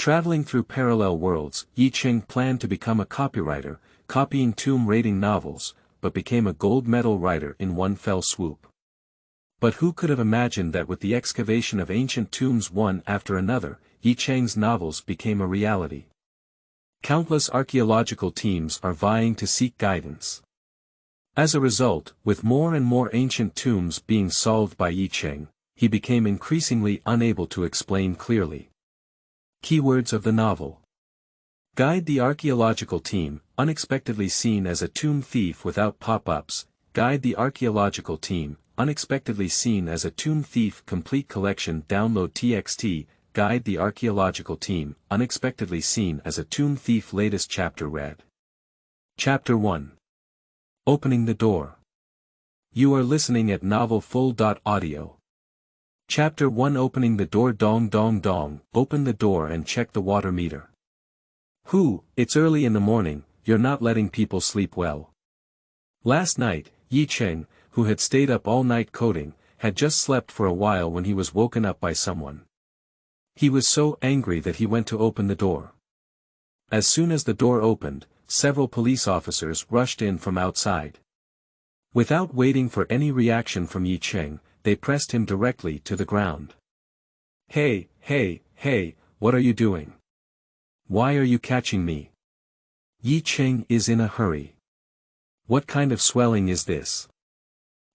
Traveling through parallel worlds, Ye Cheng planned to become a copywriter, copying tomb raiding novels, but became a gold medal writer in one fell swoop. But who could have imagined that with the excavation of ancient tombs one after another, Ye Cheng's novels became a reality. Countless archaeological teams are vying to seek guidance. As a result, with more and more ancient tombs being solved by Ye Cheng, he became increasingly unable to explain clearly. Keywords of the novel. Guide the archaeological team, unexpectedly seen as a tomb thief without pop-ups. Guide the archaeological team, unexpectedly seen as a tomb thief complete collection download txt. Guide the archaeological team, unexpectedly seen as a tomb thief latest chapter read. Chapter 1. Opening the door. You are listening at novelfull.audio. Chapter 1 Opening the door. Dong dong dong, open the door and check the water meter. It's early in the morning, you're not letting people sleep well. Last night, Ye Cheng, who had stayed up all night coding, had just slept for a while when he was woken up by someone. He was so angry that he went to open the door. As soon as the door opened, several police officers rushed in from outside. Without waiting for any reaction from Ye Cheng, they pressed him directly to the ground. Hey, what are you doing? Why are you catching me? Ye Cheng is in a hurry. What kind of swelling is this?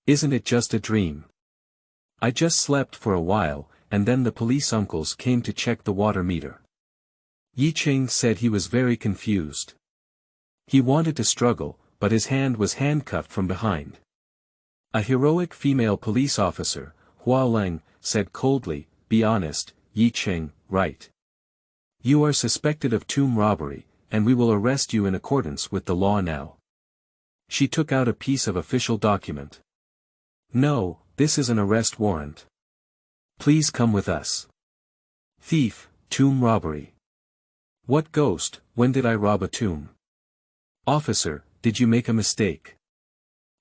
Isn't it just a dream? I just slept for a while, and then the police uncles came to check the water meter. Ye Cheng said he was very confused. He wanted to struggle, but his hand was handcuffed from behind. A heroic female police officer, Hua Leng, said coldly, "Be honest, Ye Cheng, right? You are suspected of tomb robbery, and we will arrest you in accordance with the law now." She took out a piece of official document. "No, this is an arrest warrant. Please come with us." Thief, tomb robbery. What ghost, when did I rob a tomb? Officer, did you make a mistake?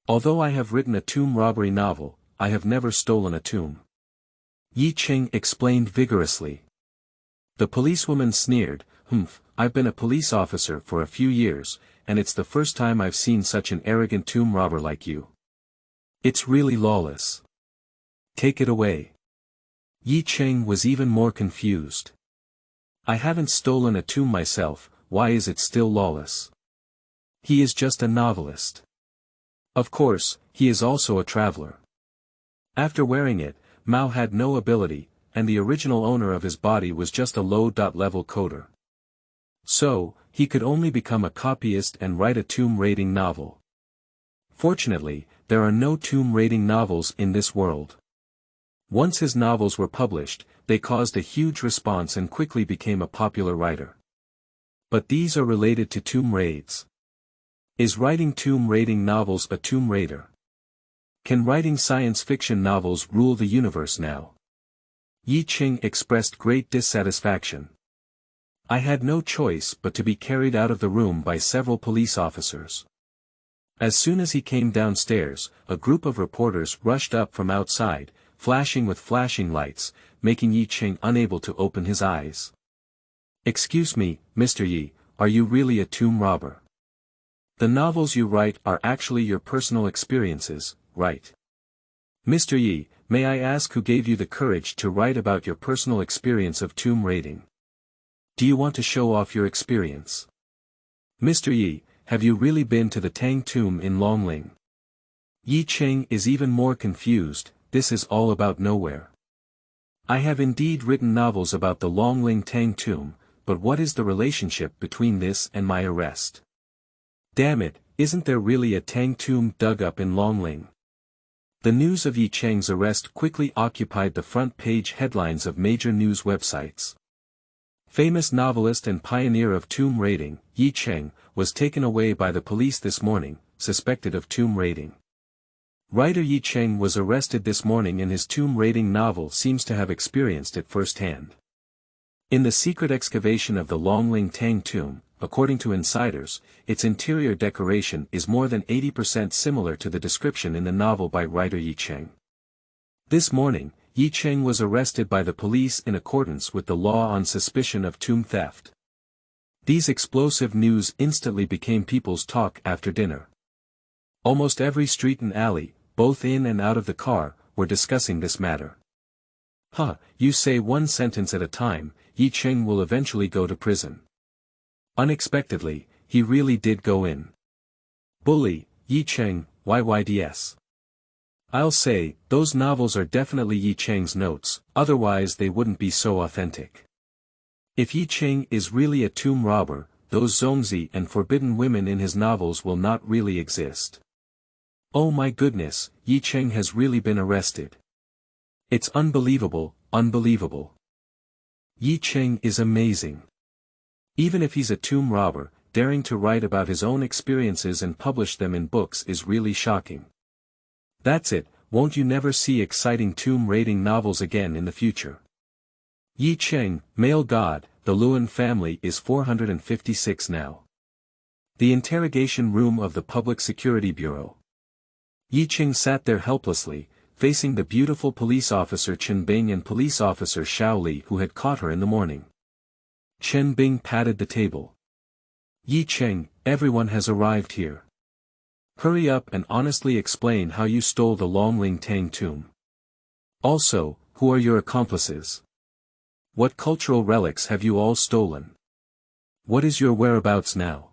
Although I have written a tomb robbery novel, I have never stolen a tomb. Ye Cheng explained vigorously. The policewoman sneered, I've been a police officer for a few years, and it's the first time I've seen such an arrogant tomb robber like you. It's really lawless. Take it away." Ye Cheng was even more confused. "I haven't stolen a tomb myself, why is it still lawless? He is just a novelist. Of course, he is also a traveler. After wearing it, Mao had no ability, and the original owner of his body was just a low-level coder. So, he could only become a copyist and write a tomb raiding novel. Fortunately, there are no tomb raiding novels in this world. Once his novels were published, they caused a huge response and quickly became a popular writer. But these are related to tomb raids. Is writing tomb raiding novels a tomb raider? Can writing science fiction novels rule the universe now? Ye Cheng expressed great dissatisfaction. I had no choice but to be carried out of the room by several police officers. As soon as he came downstairs, a group of reporters rushed up from outside, flashing with flashing lights, making Ye Cheng unable to open his eyes. "Excuse me, Mr. Yi, are you really a tomb robber? The novels you write are actually your personal experiences, right? Mr. Yi, may I ask who gave you the courage to write about your personal experience of tomb raiding? Do you want to show off your experience? Mr. Yi, have you really been to the Tang tomb in Longling?" Ye Cheng is even more confused, this is all about nowhere. I have indeed written novels about the Longling Tang tomb, but what is the relationship between this and my arrest? Damn it, isn't there really a Tang tomb dug up in Longling? The news of Ye Cheng's arrest quickly occupied the front page headlines of major news websites. Famous novelist and pioneer of tomb raiding, Ye Cheng, was taken away by the police this morning, suspected of tomb raiding. Writer Ye Cheng was arrested this morning and his tomb raiding novel seems to have experienced it firsthand. In the secret excavation of the Longling Tang tomb, according to insiders, its interior decoration is more than 80% similar to the description in the novel by writer Ye Cheng. This morning, Ye Cheng was arrested by the police in accordance with the law on suspicion of tomb theft. These explosive news instantly became people's talk after dinner. Almost every street and alley, both in and out of the car, were discussing this matter. Huh, you say one sentence at a time, Ye Cheng will eventually go to prison. Unexpectedly, he really did go in. Bully, Ye Cheng, YYDS. I'll say, those novels are definitely Ye Cheng's notes, otherwise they wouldn't be so authentic. If Ye Cheng is really a tomb robber, those Zongzi and forbidden women in his novels will not really exist. Oh my goodness, Ye Cheng has really been arrested. It's unbelievable, unbelievable. Ye Cheng is amazing. Even if he's a tomb robber, daring to write about his own experiences and publish them in books is really shocking. That's it, won't you never see exciting tomb raiding novels again in the future? Ye Cheng, male god, the Luan family is 456 now. The interrogation room of the Public Security Bureau. Ye Cheng sat there helplessly, facing the beautiful police officer Chen Bing and police officer Xiao Li who had caught her in the morning. Chen Bing patted the table. Ye Cheng, everyone has arrived here. Hurry up and honestly explain how you stole the Longling Tang tomb. Also, who are your accomplices? What cultural relics have you all stolen? What is your whereabouts now?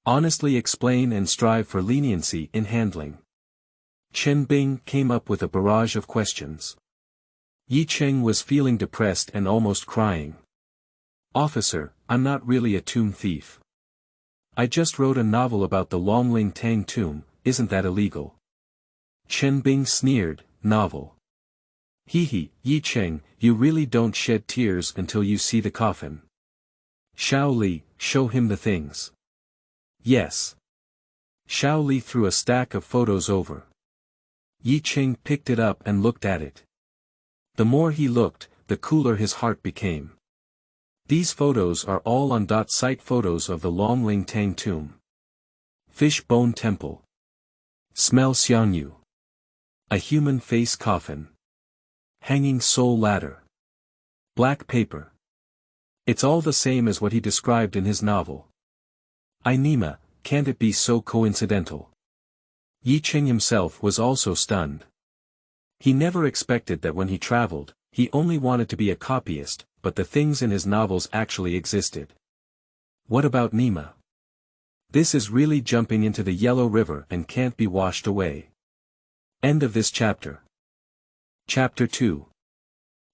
Honestly explain and strive for leniency in handling. Chen Bing came up with a barrage of questions. Ye Cheng was feeling depressed and almost crying. Officer, I'm not really a tomb thief. I just wrote a novel about the Longling Tang tomb, isn't that illegal? Chen Bing sneered, novel. Hee, Ye Cheng, you really don't shed tears until you see the coffin. Xiao Li, show him the things. Yes. Xiao Li threw a stack of photos over. Ye Cheng picked it up and looked at it. The more he looked, the cooler his heart became. These photos are all on-site photos of the Longling Tang tomb. Fish bone temple. Smell Xiangyu. A human face coffin. Hanging soul ladder. Black paper. It's all the same as what he described in his novel. Nima, can't it be so coincidental? Ye Cheng himself was also stunned. He never expected that when he traveled, he only wanted to be a copyist, but the things in his novels actually existed. What about Nima? This is really jumping into the Yellow River and can't be washed away. End of this chapter. Chapter 2.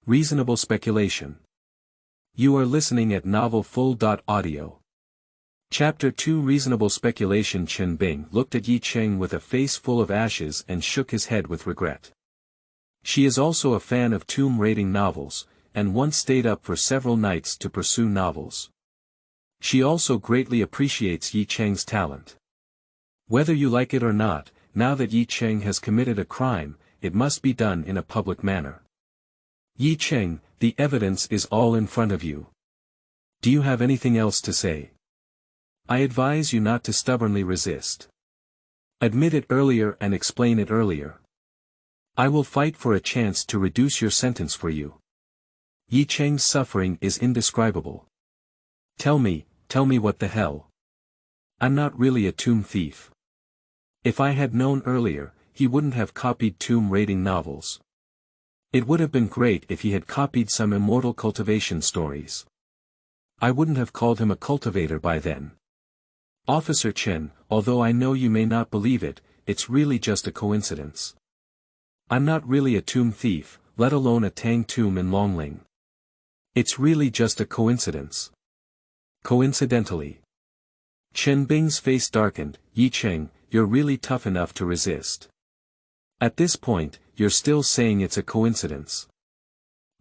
Reasonable Speculation. You are listening at novelfull.audio. Chapter 2 Reasonable Speculation. Chen Bing looked at Ye Cheng with a face full of ashes and shook his head with regret. She is also a fan of tomb raiding novels, and once stayed up for several nights to pursue novels. She also greatly appreciates Ye Cheng's talent. Whether you like it or not, now that Ye Cheng has committed a crime, it must be done in a public manner. Ye Cheng, the evidence is all in front of you. Do you have anything else to say? I advise you not to stubbornly resist. Admit it earlier and explain it earlier. I will fight for a chance to reduce your sentence for you. Ye Cheng's suffering is indescribable. Tell me what the hell. I'm not really a tomb thief. If I had known earlier, he wouldn't have copied tomb raiding novels. It would have been great if he had copied some immortal cultivation stories. I wouldn't have called him a cultivator by then. Officer Chen, although I know you may not believe it, it's really just a coincidence. I'm not really a tomb thief, let alone a Tang tomb in Longling. It's really just a coincidence. Coincidentally. Chen Bing's face darkened. Ye Cheng, you're really tough enough to resist. At this point, you're still saying it's a coincidence.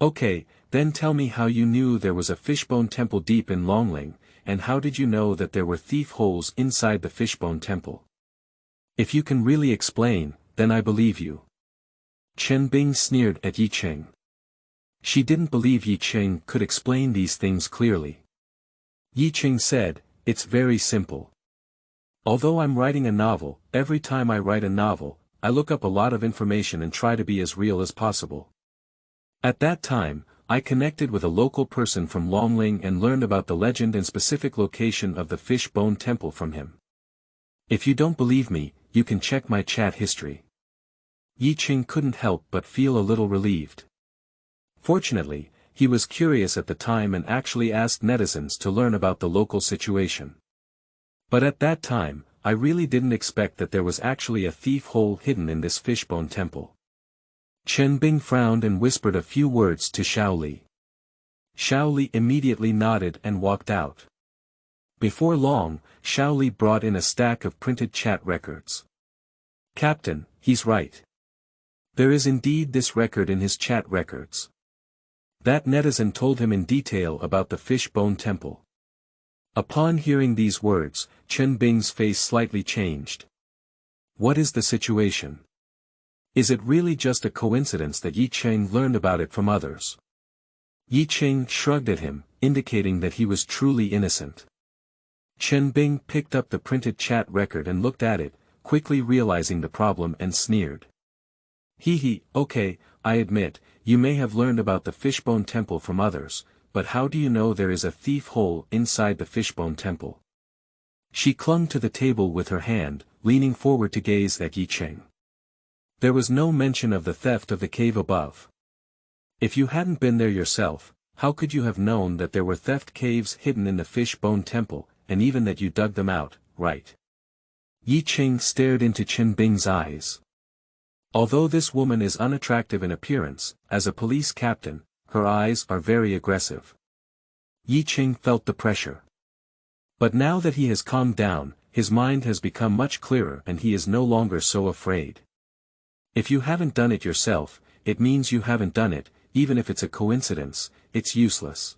Okay, then tell me how you knew there was a fishbone temple deep in Longling, and how did you know that there were thief holes inside the fishbone temple? If you can really explain, then I believe you. Chen Bing sneered at Ye Cheng. She didn't believe Ye Cheng could explain these things clearly. Ye Cheng said, it's very simple. Although I'm writing a novel, every time I write a novel, I look up a lot of information and try to be as real as possible. At that time, I connected with a local person from Longling and learned about the legend and specific location of the Fishbone Temple from him. If you don't believe me, you can check my chat history. Ye Cheng couldn't help but feel a little relieved. Fortunately, he was curious at the time and actually asked netizens to learn about the local situation. But at that time, I really didn't expect that there was actually a thief hole hidden in this Fishbone Temple. Chen Bing frowned and whispered a few words to Xiao Li. Xiao Li immediately nodded and walked out. Before long, Xiao Li brought in a stack of printed chat records. Captain, he's right. There is indeed this record in his chat records. That netizen told him in detail about the Fishbone Temple. Upon hearing these words, Chen Bing's face slightly changed. What is the situation? Is it really just a coincidence that Ye Cheng learned about it from others? Ye Cheng shrugged at him, indicating that he was truly innocent. Chen Bing picked up the printed chat record and looked at it, quickly realizing the problem and sneered. Okay, I admit, you may have learned about the Fishbone Temple from others, but how do you know there is a thief hole inside the Fishbone Temple? She clung to the table with her hand, leaning forward to gaze at Ye Cheng. There was no mention of the theft of the cave above. If you hadn't been there yourself, how could you have known that there were theft caves hidden in the Fishbone Temple, and even that you dug them out, right? Ye Cheng stared into Chen Bing's eyes. Although this woman is unattractive in appearance, as a police captain, her eyes are very aggressive. Ye Cheng felt the pressure. But now that he has calmed down, his mind has become much clearer and he is no longer so afraid. If you haven't done it yourself, it means you haven't done it, even if it's a coincidence, it's useless.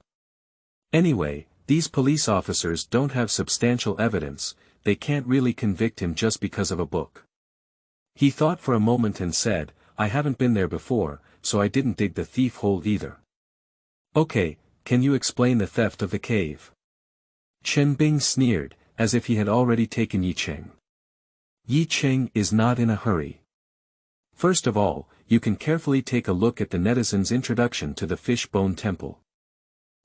Anyway, these police officers don't have substantial evidence, they can't really convict him just because of a book. He thought for a moment and said, I haven't been there before, so I didn't dig the thief hole either. Okay, can you explain the theft of the cave? Chen Bing sneered, as if he had already taken Ye Cheng. Ye Cheng is not in a hurry. First of all, you can carefully take a look at the netizen's introduction to the Fishbone Temple.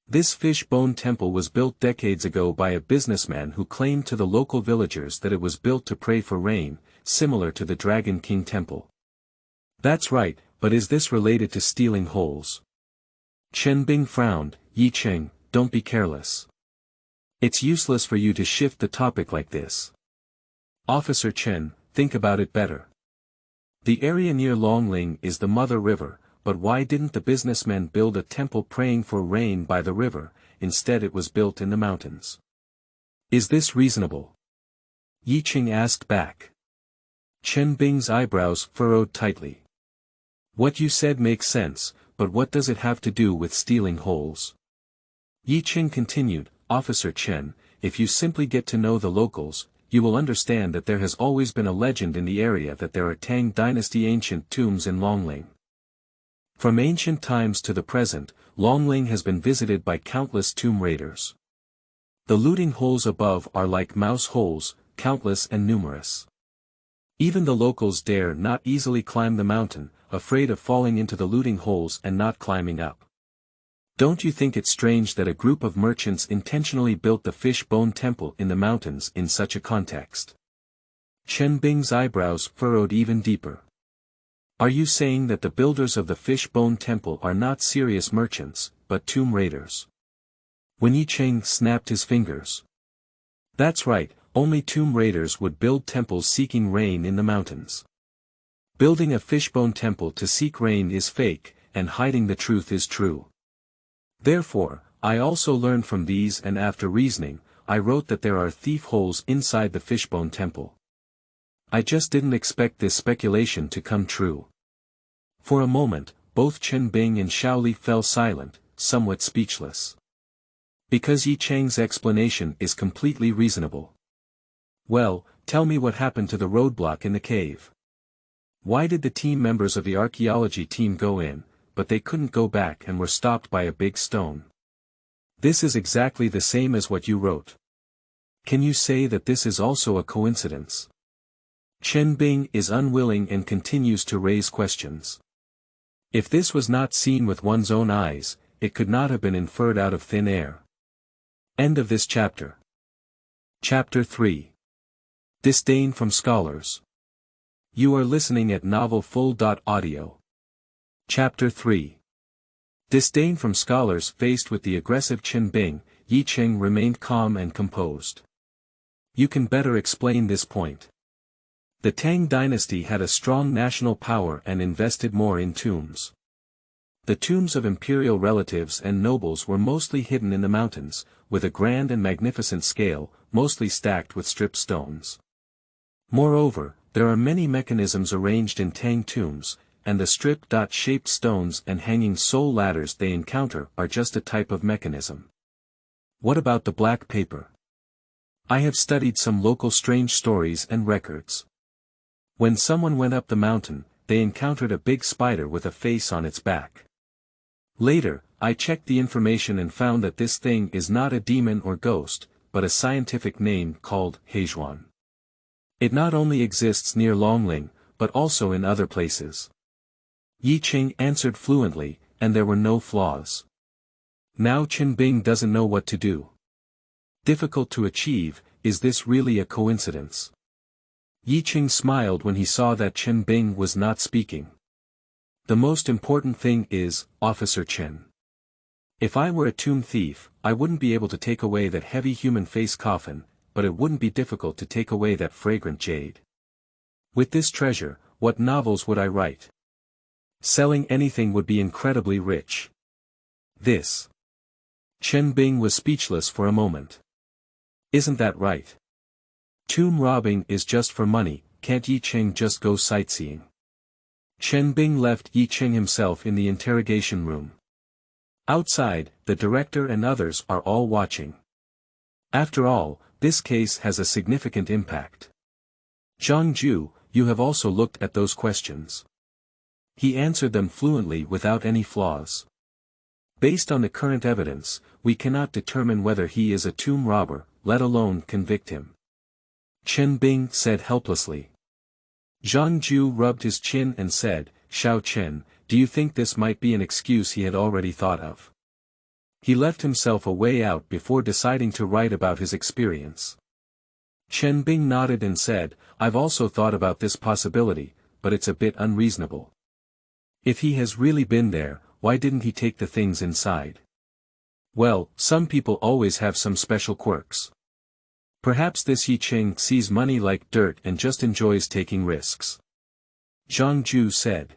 This Fishbone Temple was built decades ago by a businessman who claimed to the local villagers that it was built to pray for rain, similar to the Dragon King Temple. That's right, but is this related to stealing holes? Chen Bing frowned. Ye Cheng, don't be careless. It's useless for you to shift the topic like this. Officer Chen, think about it better. The area near Longling is the Mother River, but why didn't the businessman build a temple praying for rain by the river, instead it was built in the mountains? Is this reasonable? Ye Cheng asked back. Chen Bing's eyebrows furrowed tightly. What you said makes sense, but what does it have to do with stealing holes? Ye Cheng continued, Officer Chen, if you simply get to know the locals, you will understand that there has always been a legend in the area that there are Tang Dynasty ancient tombs in Longling. From ancient times to the present, Longling has been visited by countless tomb raiders. The looting holes above are like mouse holes, countless and numerous. Even the locals dare not easily climb the mountain, afraid of falling into the looting holes and not climbing up. Don't you think it strange that a group of merchants intentionally built the Fishbone Temple in the mountains in such a context? Chen Bing's eyebrows furrowed even deeper. Are you saying that the builders of the Fishbone Temple are not serious merchants, but tomb raiders? When Ye Cheng snapped his fingers. That's right, only tomb raiders would build temples seeking rain in the mountains. Building a Fishbone Temple to seek rain is fake, and hiding the truth is true. Therefore, I also learned from these and after reasoning, I wrote that there are thief holes inside the Fishbone Temple. I just didn't expect this speculation to come true. For a moment, both Chen Bing and Xiao Li fell silent, somewhat speechless. Because Ye Cheng's explanation is completely reasonable. Well, tell me what happened to the roadblock in the cave. Why did the team members of the archaeology team go in, but they couldn't go back and were stopped by a big stone? This is exactly the same as what you wrote. Can you say that this is also a coincidence? Chen Bing is unwilling and continues to raise questions. If this was not seen with one's own eyes, it could not have been inferred out of thin air. End of this chapter. Chapter 3. Disdain from Scholars. You are listening at novelfull.audio. Chapter 3. Disdain from Scholars. Faced with the aggressive Qin Bing, Ye Cheng remained calm and composed. You can better explain this point. The Tang dynasty had a strong national power and invested more in tombs. The tombs of imperial relatives and nobles were mostly hidden in the mountains, with a grand and magnificent scale, mostly stacked with stripped stones. Moreover, there are many mechanisms arranged in Tang tombs, and the strip-shaped stones and hanging soul ladders they encounter are just a type of mechanism. What about the black paper? I have studied some local strange stories and records. When someone went up the mountain, they encountered a big spider with a face on its back. Later, I checked the information and found that this thing is not a demon or ghost, but a scientific name called Hejuan. It not only exists near Longling, but also in other places. Ye Cheng answered fluently, and there were no flaws. Now Qin Bing doesn't know what to do. Difficult to achieve. Is this really a coincidence? Ye Cheng smiled when he saw that Qin Bing was not speaking. The most important thing is, Officer Chen. If I were a tomb thief, I wouldn't be able to take away that heavy human face coffin, but it wouldn't be difficult to take away that fragrant jade. With this treasure, what novels would I write? Selling anything would be incredibly rich. This. Qin Bing was speechless for a moment. Isn't that right? Tomb robbing is just for money, can't Ye Cheng just go sightseeing? Qin Bing left Ye Cheng himself in the interrogation room. Outside, the director and others are all watching. After all, this case has a significant impact. Zhang Ju, you have also looked at those questions. He answered them fluently without any flaws. Based on the current evidence, we cannot determine whether he is a tomb robber, let alone convict him. Qin Bing said helplessly. Zhang Ju rubbed his chin and said, Xiao Chen, do you think this might be an excuse he had already thought of? He left himself a way out before deciding to write about his experience. Qin Bing nodded and said, I've also thought about this possibility, but it's a bit unreasonable. If he has really been there, why didn't he take the things inside? Well, some people always have some special quirks. Perhaps this Ye Cheng sees money like dirt and just enjoys taking risks. Zhang Ju said.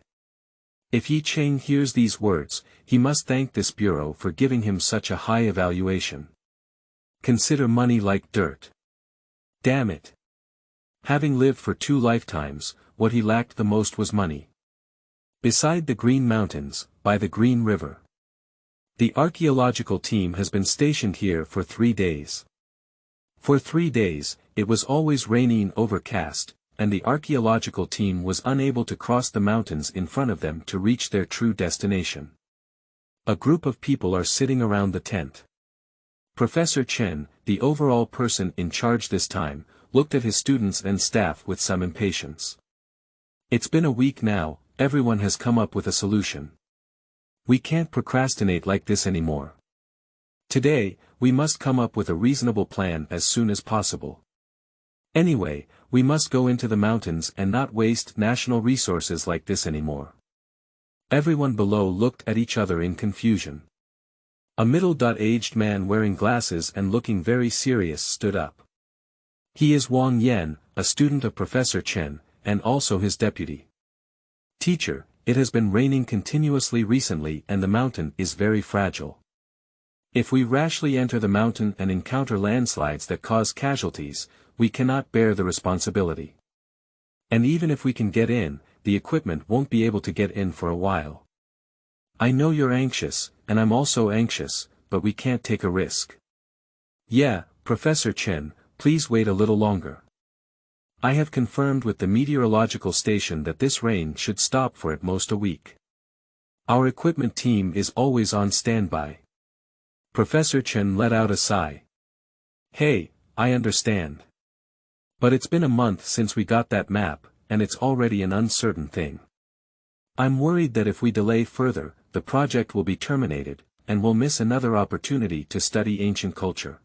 If Ye Cheng hears these words, he must thank this bureau for giving him such a high evaluation. Consider money like dirt. Damn it. Having lived for 2 lifetimes, what he lacked the most was money. Beside the Green Mountains, by the Green River. The archaeological team has been stationed here for 3 days. For 3 days, it was always rainy and overcast, and the archaeological team was unable to cross the mountains in front of them to reach their true destination. A group of people are sitting around the tent. Professor Chen, the overall person in charge this time, looked at his students and staff with some impatience. It's been a week now, everyone has come up with a solution. We can't procrastinate like this anymore. Today, we must come up with a reasonable plan as soon as possible. Anyway, we must go into the mountains and not waste national resources like this anymore. Everyone below looked at each other in confusion. A middle-aged man wearing glasses and looking very serious stood up. He is Wang Yan, a student of Professor Chen, and also his deputy. Teacher, it has been raining continuously recently and the mountain is very fragile. If we rashly enter the mountain and encounter landslides that cause casualties, we cannot bear the responsibility. And even if we can get in, the equipment won't be able to get in for a while. I know you're anxious, and I'm also anxious, but we can't take a risk. Yeah, Professor Chen, please wait a little longer. I have confirmed with the meteorological station that this rain should stop for at most a week. Our equipment team is always on standby. Professor Chen let out a sigh. Hey, I understand. But it's been a month since we got that map, and it's already an uncertain thing. I'm worried that if we delay further, the project will be terminated, and we'll miss another opportunity to study ancient culture.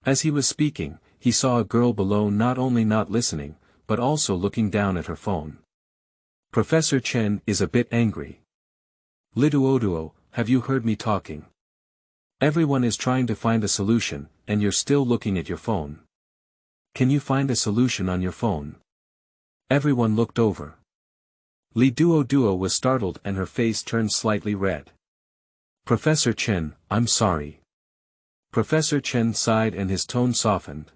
As he was speaking, he saw a girl below not only not listening, but also looking down at her phone. Professor Chen is a bit angry. Liduoduo, have you heard me talking? Everyone is trying to find a solution, and you're still looking at your phone. Can you find a solution on your phone? Everyone looked over. Li Duo was startled and her face turned slightly red. Professor Chen, I'm sorry. Professor Chen sighed and his tone softened.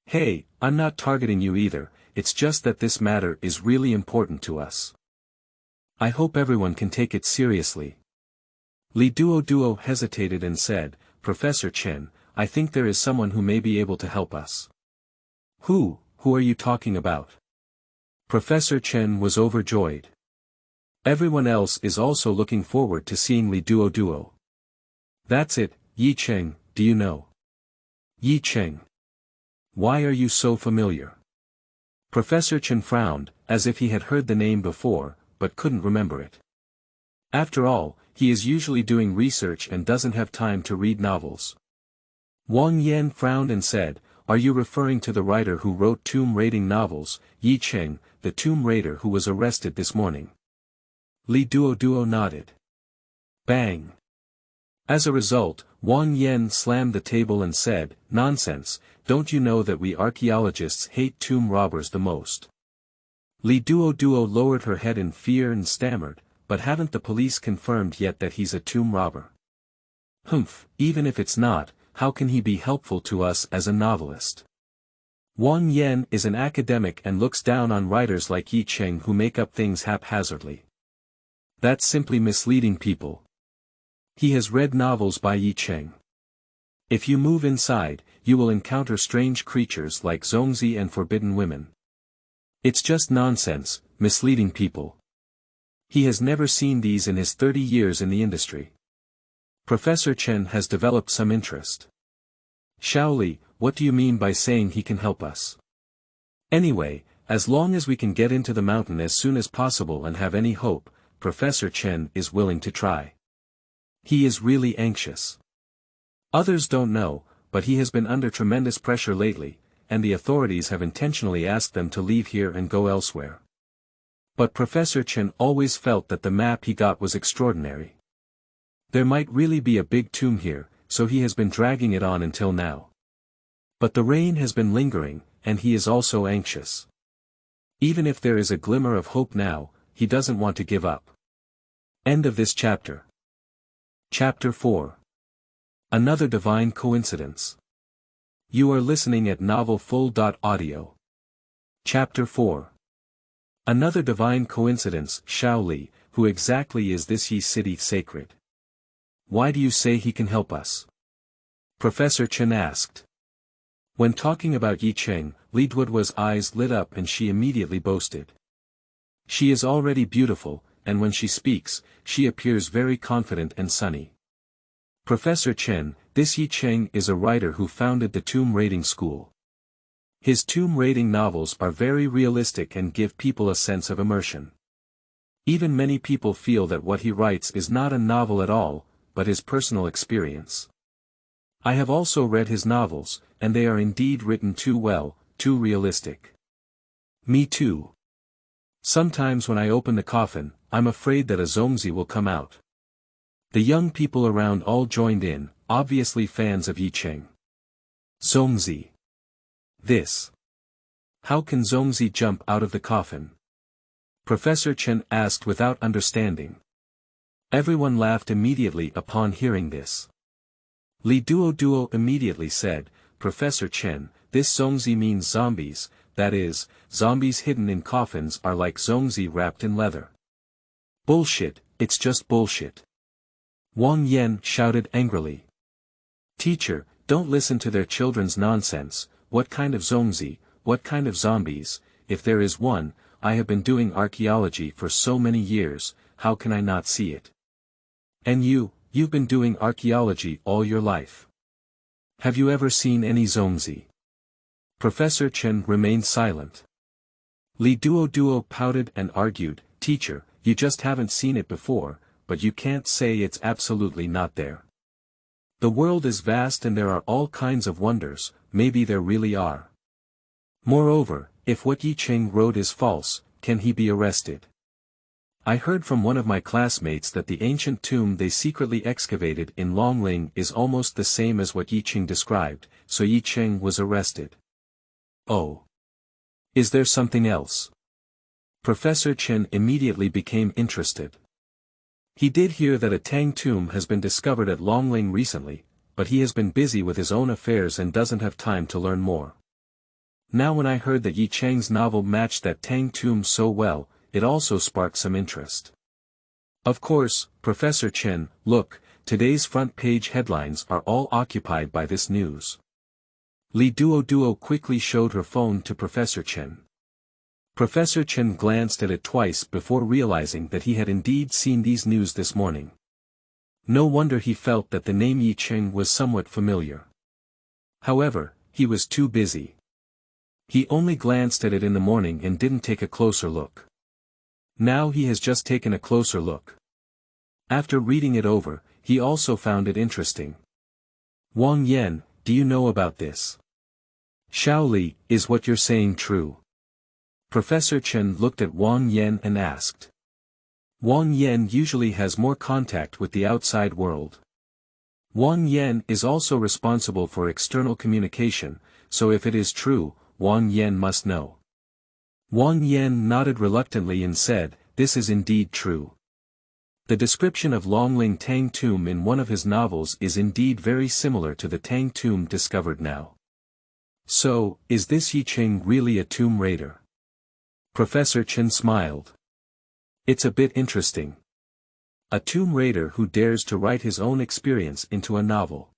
Hey, I'm not targeting you either, it's just that this matter is really important to us. I hope everyone can take it seriously. Li Duo hesitated and said, Professor Chen, I think there is someone who may be able to help us. Who are you talking about? Professor Chen was overjoyed. Everyone else is also looking forward to seeing Li Duo. That's it, Ye Cheng, do you know? Ye Cheng. Why are you so familiar? Professor Chen frowned, as if he had heard the name before, but couldn't remember it. After all, he is usually doing research and doesn't have time to read novels. Wang Yan frowned and said, Are you referring to the writer who wrote tomb raiding novels, Ye Cheng, the tomb raider who was arrested this morning? Li Duo nodded. Bang! As a result, Wang Yan slammed the table and said, Nonsense, don't you know that we archaeologists hate tomb robbers the most? Li Duo lowered her head in fear and stammered, but haven't the police confirmed yet that he's a tomb robber? Humph, even if it's not, how can he be helpful to us as a novelist? Wang Yan is an academic and looks down on writers like Ye Cheng who make up things haphazardly. That's simply misleading people. He has read novels by Ye Cheng. If you move inside, you will encounter strange creatures like zongzi and forbidden women. It's just nonsense, misleading people. He has never seen these in his 30 years in the industry. Professor Chen has developed some interest. Shaoli, what do you mean by saying he can help us? Anyway, as long as we can get into the mountain as soon as possible and have any hope, Professor Chen is willing to try. He is really anxious. Others don't know, but he has been under tremendous pressure lately, and the authorities have intentionally asked them to leave here and go elsewhere. But Professor Chen always felt that the map he got was extraordinary. There might really be a big tomb here, so he has been dragging it on until now. But the rain has been lingering, and he is also anxious. Even if there is a glimmer of hope now, he doesn't want to give up. End of this chapter. Chapter 4. Another divine coincidence. You are listening at novelfull.audio. Chapter 4. Another divine coincidence. Shaoli, who exactly is this Ye city sacred? Why do you say he can help us? Professor Chen asked. When talking about Ye Cheng, Li Duo's eyes lit up and she immediately boasted. She is already beautiful, and when she speaks, she appears very confident and sunny. Professor Chen, this Ye Cheng is a writer who founded the tomb raiding school. His tomb raiding novels are very realistic and give people a sense of immersion. Even many people feel that what he writes is not a novel at all, but his personal experience. I have also read his novels, and they are indeed written too well, too realistic. Me too. Sometimes when I open the coffin, I'm afraid that a zongzi will come out. The young people around all joined in, obviously fans of Ye Cheng. Zongzi. This. How can zongzi jump out of the coffin? Professor Chen asked without understanding. Everyone laughed immediately upon hearing this. Li Duo immediately said, Professor Chen, this zongzi means zombies, that is, zombies hidden in coffins are like zongzi wrapped in leather. Bullshit, it's just bullshit. Wang Yan shouted angrily. Teacher, don't listen to their children's nonsense, what kind of zongzi, what kind of zombies, if there is one, I have been doing archaeology for so many years, how can I not see it? And you've been doing archaeology all your life. Have you ever seen any zongzi? Professor Chen remained silent. Li Duo pouted and argued, Teacher, you just haven't seen it before, but you can't say it's absolutely not there. The world is vast and there are all kinds of wonders, maybe there really are. Moreover, if what Ye Cheng wrote is false, can he be arrested? I heard from one of my classmates that the ancient tomb they secretly excavated in Longling is almost the same as what Ye Cheng described, so Ye Cheng was arrested. Oh. Is there something else? Professor Chen immediately became interested. He did hear that a Tang tomb has been discovered at Longling recently, but he has been busy with his own affairs and doesn't have time to learn more. Now when I heard that Ye Cheng's novel matched that Tang tomb so well, it also sparked some interest. Of course, Professor Chen, look, today's front page headlines are all occupied by this news. Li Duo quickly showed her phone to Professor Chen. Professor Chen glanced at it twice before realizing that he had indeed seen these news this morning. No wonder he felt that the name Ye Cheng was somewhat familiar. However, he was too busy. He only glanced at it in the morning and didn't take a closer look. Now he has just taken a closer look. After reading it over, he also found it interesting. Wang Yan, do you know about this? Shaoli, is what you're saying true? Professor Chen looked at Wang Yan and asked. Wang Yan usually has more contact with the outside world. Wang Yan is also responsible for external communication, so if it is true, Wang Yan must know. Wang Yan nodded reluctantly and said, this is indeed true. The description of Longling Tang tomb in one of his novels is indeed very similar to the Tang tomb discovered now. So, is this Ye Cheng really a tomb raider? Professor Chen smiled. It's a bit interesting. A tomb raider who dares to write his own experience into a novel.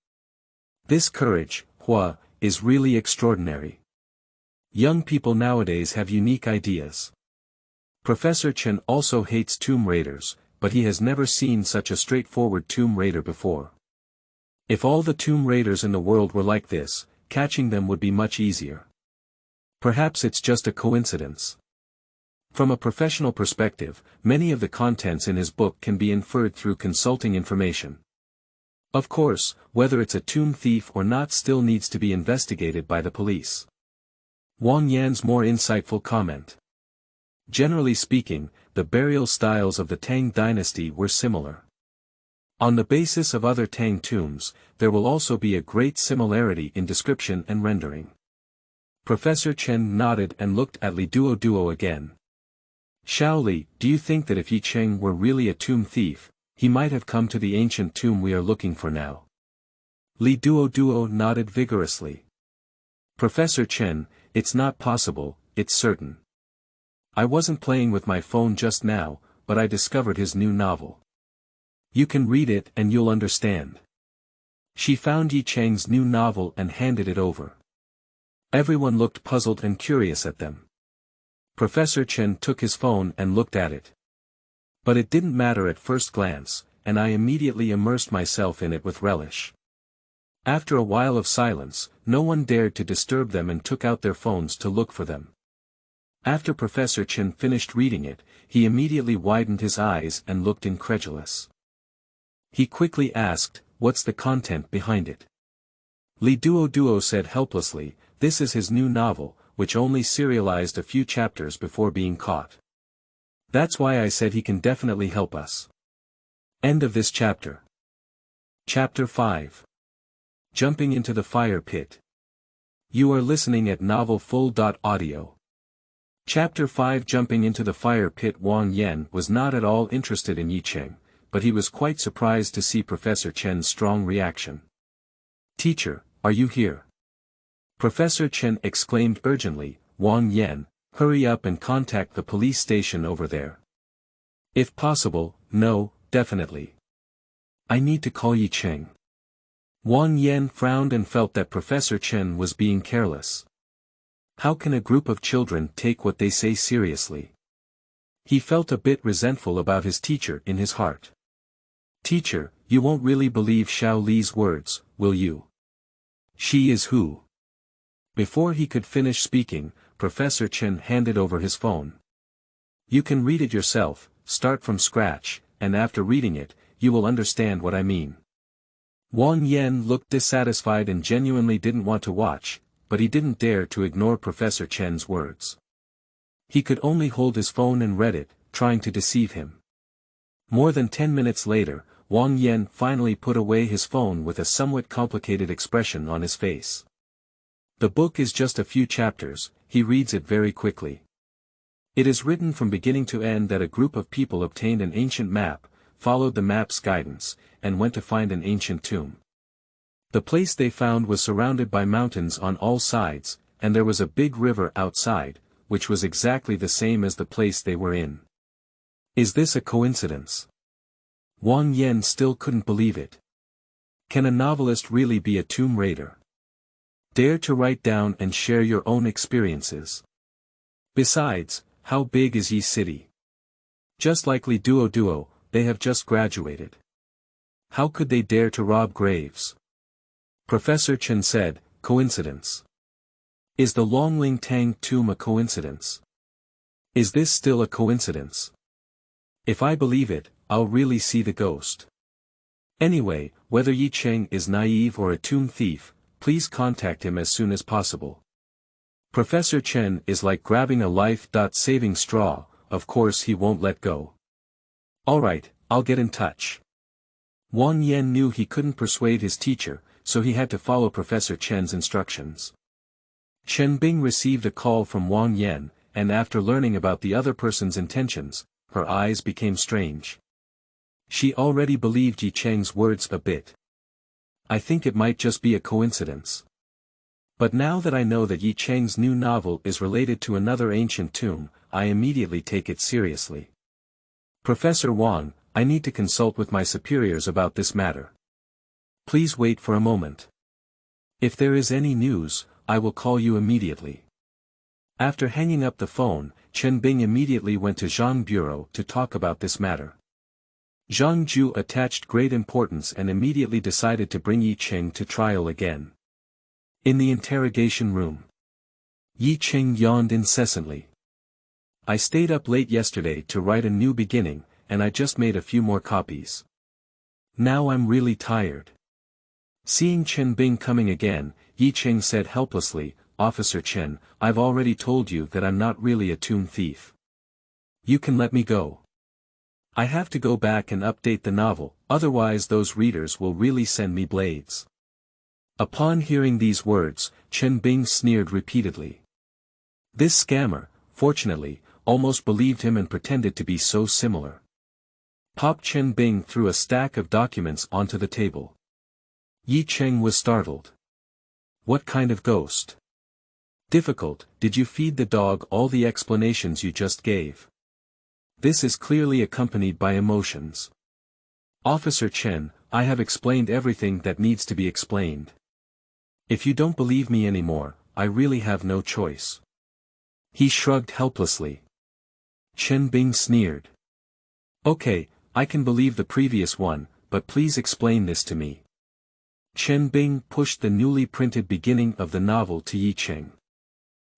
This courage, Hua, is really extraordinary. Young people nowadays have unique ideas. Professor Chen also hates tomb raiders, but he has never seen such a straightforward tomb raider before. If all the tomb raiders in the world were like this, catching them would be much easier. Perhaps it's just a coincidence. From a professional perspective, many of the contents in his book can be inferred through consulting information. Of course, whether it's a tomb thief or not still needs to be investigated by the police. Wang Yan's more insightful comment. Generally speaking, the burial styles of the Tang dynasty were similar. On the basis of other Tang tombs, there will also be a great similarity in description and rendering. Professor Chen nodded and looked at Li Duo again. Shaoli, do you think that if Ye Cheng were really a tomb thief, he might have come to the ancient tomb we are looking for now? Li Duo nodded vigorously. Professor Chen, it's not possible, it's certain. I wasn't playing with my phone just now, but I discovered his new novel. You can read it and you'll understand. She found Ye Cheng's new novel and handed it over. Everyone looked puzzled and curious at them. Professor Chen took his phone and looked at it. But it didn't matter at first glance, and I immediately immersed myself in it with relish. After a while of silence, no one dared to disturb them and took out their phones to look for them. After Professor Chen finished reading it, he immediately widened his eyes and looked incredulous. He quickly asked, what's the content behind it? Li Duo said helplessly, this is his new novel, which only serialized a few chapters before being caught. That's why I said he can definitely help us. End of this chapter. Chapter 5. Jumping into the fire pit. You are listening at novelfull.audio. Chapter 5. Jumping into the fire pit. Wang Yan was not at all interested in Ye Cheng, but he was quite surprised to see Professor Chen's strong reaction. Teacher, are you here? Professor Chen exclaimed urgently, Wang Yan, hurry up and contact the police station over there. If possible, no, definitely. I need to call Ye Cheng. Wang Yan frowned and felt that Professor Chen was being careless. How can a group of children take what they say seriously? He felt a bit resentful about his teacher in his heart. Teacher, you won't really believe Xiao Li's words, will you? She is who? Before he could finish speaking, Professor Chen handed over his phone. You can read it yourself, start from scratch, and after reading it, you will understand what I mean. Wang Yan looked dissatisfied and genuinely didn't want to watch, but he didn't dare to ignore Professor Chen's words. He could only hold his phone and read it, trying to deceive him. More than 10 minutes later, Wang Yan finally put away his phone with a somewhat complicated expression on his face. The book is just a few chapters, he reads it very quickly. It is written from beginning to end that a group of people obtained an ancient map, followed the map's guidance, and went to find an ancient tomb. The place they found was surrounded by mountains on all sides, and there was a big river outside, which was exactly the same as the place they were in. Is this a coincidence? Wang Yan still couldn't believe it. Can a novelist really be a tomb raider? Dare to write down and share your own experiences. Besides, how big is Yi City? Just like Li Duo, they have just graduated. How could they dare to rob graves? Professor Chen said, coincidence. Is the Longling Tang tomb a coincidence? Is this still a coincidence? If I believe it, I'll really see the ghost. Anyway, whether Ye Cheng is naive or a tomb thief, please contact him as soon as possible. Professor Chen is like grabbing a life-saving straw, of course he won't let go. Alright, I'll get in touch. Wang Yan knew he couldn't persuade his teacher, so he had to follow Professor Chen's instructions. Chen Bing received a call from Wang Yan, and after learning about the other person's intentions, her eyes became strange. She already believed Ye Cheng's words a bit. I think it might just be a coincidence. But now that I know that Ye Cheng's new novel is related to another ancient tomb, I immediately take it seriously. Professor Wang, I need to consult with my superiors about this matter. Please wait for a moment. If there is any news, I will call you immediately. After hanging up the phone, Chen Bing immediately went to Zhang Bureau to talk about this matter. Zhang Ju attached great importance and immediately decided to bring Ye Cheng to trial again. In the interrogation room, Ye Cheng yawned incessantly. I stayed up late yesterday to write a new beginning, and I just made a few more copies. Now I'm really tired. Seeing Chen Bing coming again, Ye Cheng said helplessly, Officer Chen, I've already told you that I'm not really a tomb thief. You can let me go. I have to go back and update the novel, otherwise those readers will really send me blades. Upon hearing these words, Chen Bing sneered repeatedly. This scammer, fortunately, almost believed him and pretended to be so similar. Pop Chen Bing threw a stack of documents onto the table. Ye Cheng was startled. What kind of ghost? Difficult, did you feed the dog all the explanations you just gave? This is clearly accompanied by emotions. Officer Chen, I have explained everything that needs to be explained. If you don't believe me anymore, I really have no choice. He shrugged helplessly. Chen Bing sneered. Okay, I can believe the previous one, but please explain this to me. Chen Bing pushed the newly printed beginning of the novel to Ye Cheng.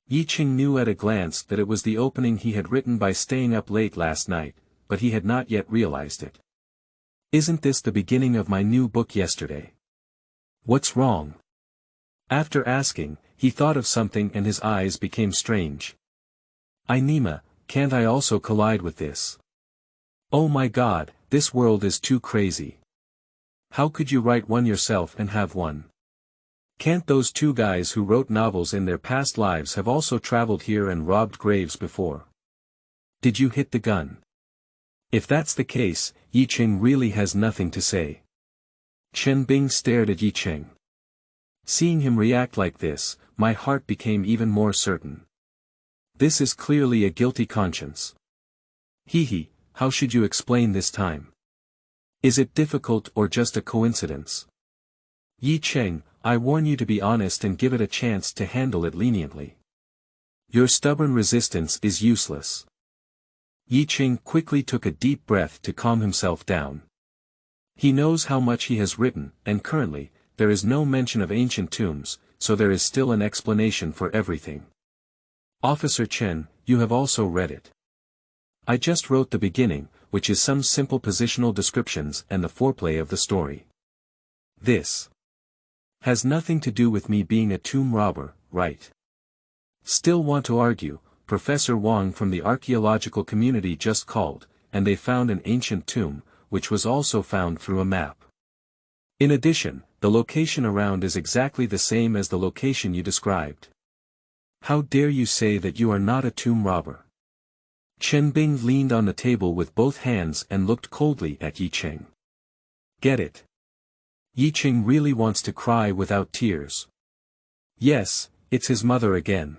Ye Cheng knew at a glance that it was the opening he had written by staying up late last night, but he had not yet realized it. Isn't this the beginning of my new book yesterday? What's wrong? After asking, he thought of something and his eyes became strange. Nima, can't I also collide with this? Oh my god, this world is too crazy. How could you write one yourself and have one? Can't those two guys who wrote novels in their past lives have also traveled here and robbed graves before? Did you hit the gun? If that's the case, Ye Cheng really has nothing to say. Chen Bing stared at Ye Cheng. Seeing him react like this, my heart became even more certain. This is clearly a guilty conscience. Hee, how should you explain this time? Is it difficult or just a coincidence? Ye Cheng, I warn you to be honest and give it a chance to handle it leniently. Your stubborn resistance is useless. Ye Cheng quickly took a deep breath to calm himself down. He knows how much he has written, and currently, there is no mention of ancient tombs, so there is still an explanation for everything. Officer Chen, you have also read it. I just wrote the beginning, which is some simple positional descriptions and the foreplay of the story. This has nothing to do with me being a tomb robber, right? Still want to argue? Professor Wang from the archaeological community just called, and they found an ancient tomb, which was also found through a map. In addition, the location around is exactly the same as the location you described. How dare you say that you are not a tomb robber? Chen Bing leaned on the table with both hands and looked coldly at Ye Cheng. Get it? Ye Cheng really wants to cry without tears. Yes, it's his mother again.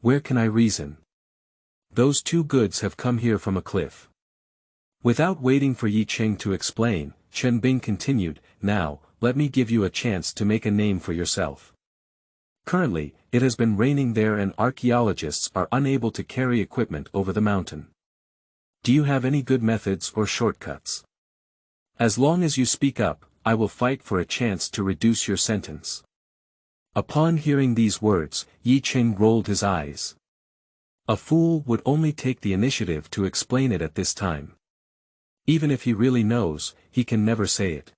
Where can I reason? Those two goods have come here from a cliff. Without waiting for Ye Cheng to explain, Chen Bing continued, now, let me give you a chance to make a name for yourself. Currently, it has been raining there and archaeologists are unable to carry equipment over the mountain. Do you have any good methods or shortcuts? As long as you speak up, I will fight for a chance to reduce your sentence. Upon hearing these words, Ye Cheng rolled his eyes. A fool would only take the initiative to explain it at this time. Even if he really knows, he can never say it.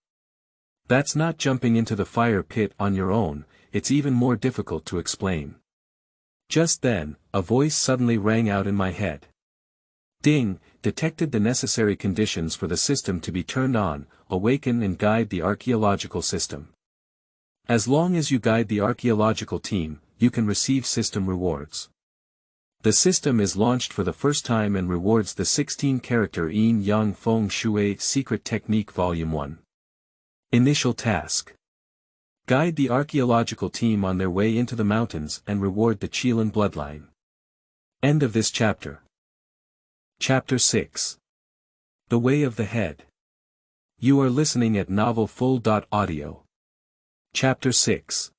That's not jumping into the fire pit on your own, it's even more difficult to explain. Just then, a voice suddenly rang out in my head. Ding, detected the necessary conditions for the system to be turned on, awaken and guide the archaeological system. As long as you guide the archaeological team, you can receive system rewards. The system is launched for the first time and rewards the 16-character Yin Yang Feng Shui Secret Technique Volume 1. Initial task. Guide the archaeological team on their way into the mountains and reward the Qilin bloodline. End of this chapter. Chapter 6. The Way of the Head. You are listening at novelfull.audio. Chapter 6.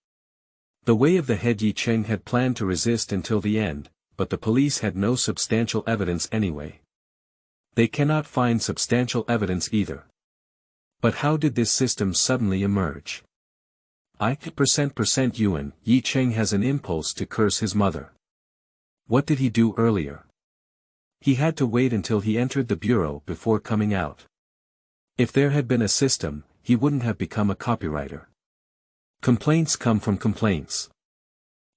The Way of the Head. Ye Cheng had planned to resist until the end, but the police had no substantial evidence anyway. They cannot find substantial evidence either. But how did this system suddenly emerge? % Yuan, Ye Cheng has an impulse to curse his mother. What did he do earlier? He had to wait until he entered the bureau before coming out. If there had been a system, he wouldn't have become a copywriter. Complaints come from complaints.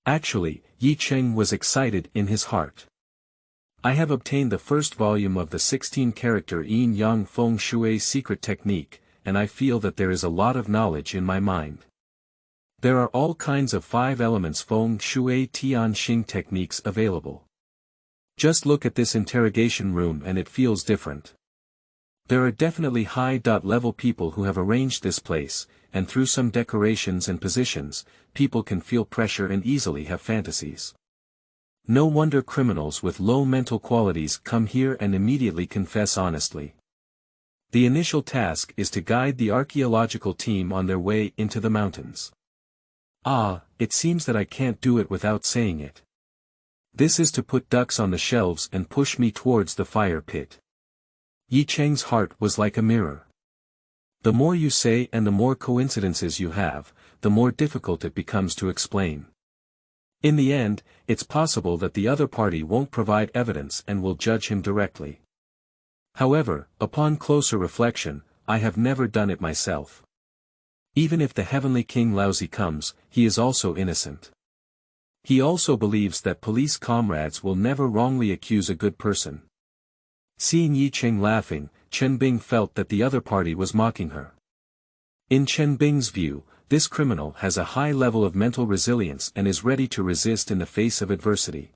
Actually, Ye Cheng was excited in his heart. I have obtained the first volume of the 16-character Yin Yang Feng Shui Secret Technique, and I feel that there is a lot of knowledge in my mind. There are all kinds of 5 elements Feng Shui Tianxing techniques available. Just look at this interrogation room and it feels different. There are definitely high-level people who have arranged this place, and through some decorations and positions, people can feel pressure and easily have fantasies. No wonder criminals with low mental qualities come here and immediately confess honestly. The initial task is to guide the archaeological team on their way into the mountains. It seems that I can't do it without saying it. This is to put ducks on the shelves and push me towards the fire pit. Ye Cheng's heart was like a mirror. The more you say and the more coincidences you have, the more difficult it becomes to explain. In the end, it's possible that the other party won't provide evidence and will judge him directly. However, upon closer reflection, I have never done it myself. Even if the heavenly King Laozi comes, he is also innocent. He also believes that police comrades will never wrongly accuse a good person. Seeing Ye Cheng laughing, Chen Bing felt that the other party was mocking her. In Chen Bing's view, this criminal has a high level of mental resilience and is ready to resist in the face of adversity.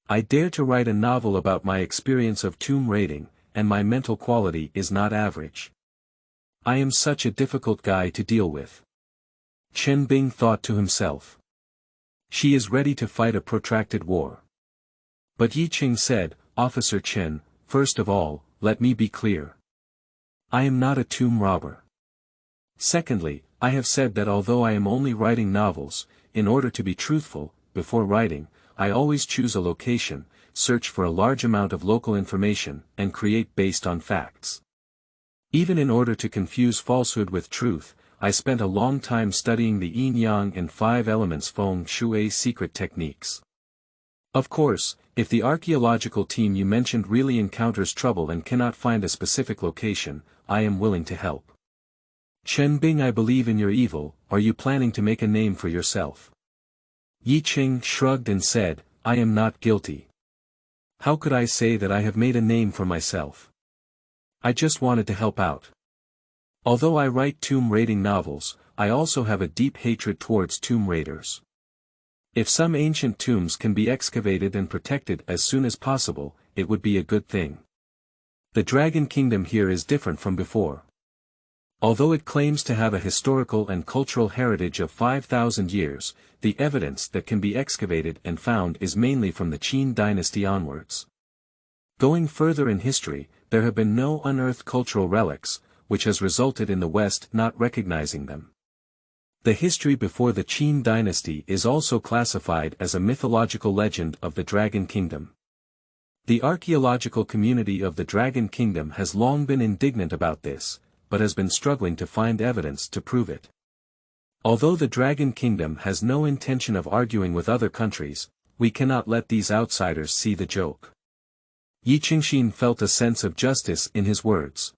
I dare to write a novel about my experience of tomb raiding, and my mental quality is not average. I am such a difficult guy to deal with. Chen Bing thought to himself. She is ready to fight a protracted war. But Ye Cheng said, Officer Chen, first of all, let me be clear. I am not a tomb robber. Secondly, I have said that although I am only writing novels, in order to be truthful, before writing, I always choose a location, search for a large amount of local information, and create based on facts. Even in order to confuse falsehood with truth, I spent a long time studying the Yin Yang and 5 elements Feng Shui secret techniques. Of course, if the archaeological team you mentioned really encounters trouble and cannot find a specific location, I am willing to help. Chen Bing, I believe in your evil. Are you planning to make a name for yourself? Ye Cheng shrugged and said, I am not guilty. How could I say that I have made a name for myself? I just wanted to help out. Although I write tomb raiding novels, I also have a deep hatred towards tomb raiders. If some ancient tombs can be excavated and protected as soon as possible, it would be a good thing. The Dragon Kingdom here is different from before. Although it claims to have a historical and cultural heritage of 5,000 years, the evidence that can be excavated and found is mainly from the Qin dynasty onwards. Going further in history, there have been no unearthed cultural relics, which has resulted in the West not recognizing them. The history before the Qin dynasty is also classified as a mythological legend of the Dragon Kingdom. The archaeological community of the Dragon Kingdom has long been indignant about this, but has been struggling to find evidence to prove it. Although the Dragon Kingdom has no intention of arguing with other countries, we cannot let these outsiders see the joke. Ye Cheng felt a sense of justice in his words.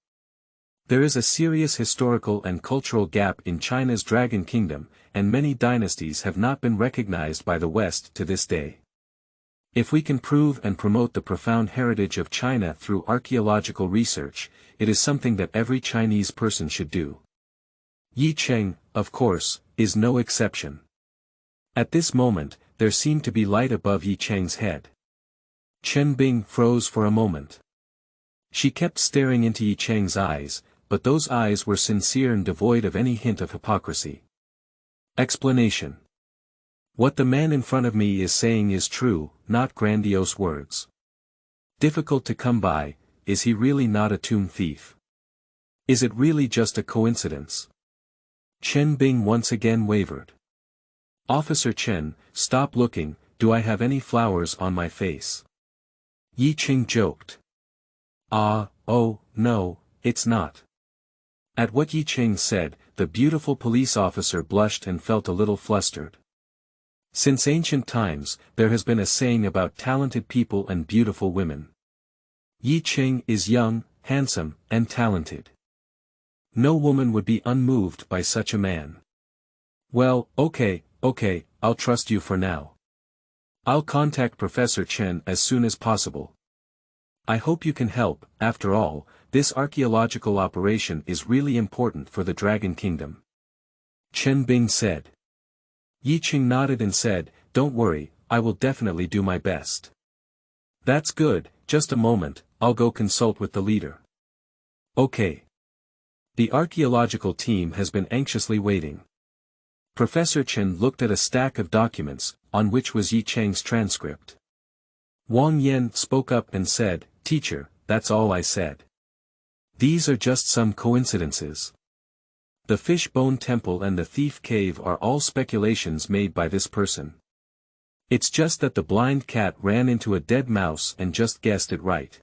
There is a serious historical and cultural gap in China's Dragon Kingdom, and many dynasties have not been recognized by the West to this day. If we can prove and promote the profound heritage of China through archaeological research, it is something that every Chinese person should do. Ye Cheng, of course, is no exception. At this moment, there seemed to be light above Ye Cheng's head. Chen Bing froze for a moment. She kept staring into Ye Cheng's eyes, but those eyes were sincere and devoid of any hint of hypocrisy. Explanation. What the man in front of me is saying is true, not grandiose words. Difficult to come by. Is he really not a tomb thief? Is it really just a coincidence? Chen Bing once again wavered. Officer Chen, stop looking. Do I have any flowers on my face? Ye Cheng joked. Oh, no, it's not. At what Ye Cheng said, the beautiful police officer blushed and felt a little flustered. Since ancient times, there has been a saying about talented people and beautiful women. Ye Cheng is young, handsome, and talented. No woman would be unmoved by such a man. Well, okay, I'll trust you for now. I'll contact Professor Chen as soon as possible. I hope you can help. After all, this archaeological operation is really important for the Dragon Kingdom. Chen Bing said. Ye Cheng nodded and said, don't worry, I will definitely do my best. That's good, just a moment, I'll go consult with the leader. Okay. The archaeological team has been anxiously waiting. Professor Chen looked at a stack of documents, on which was Ye Cheng's transcript. Wang Yan spoke up and said, Teacher, that's all I said. These are just some coincidences. The Fishbone Temple and the Thief Cave are all speculations made by this person. It's just that the blind cat ran into a dead mouse and just guessed it right.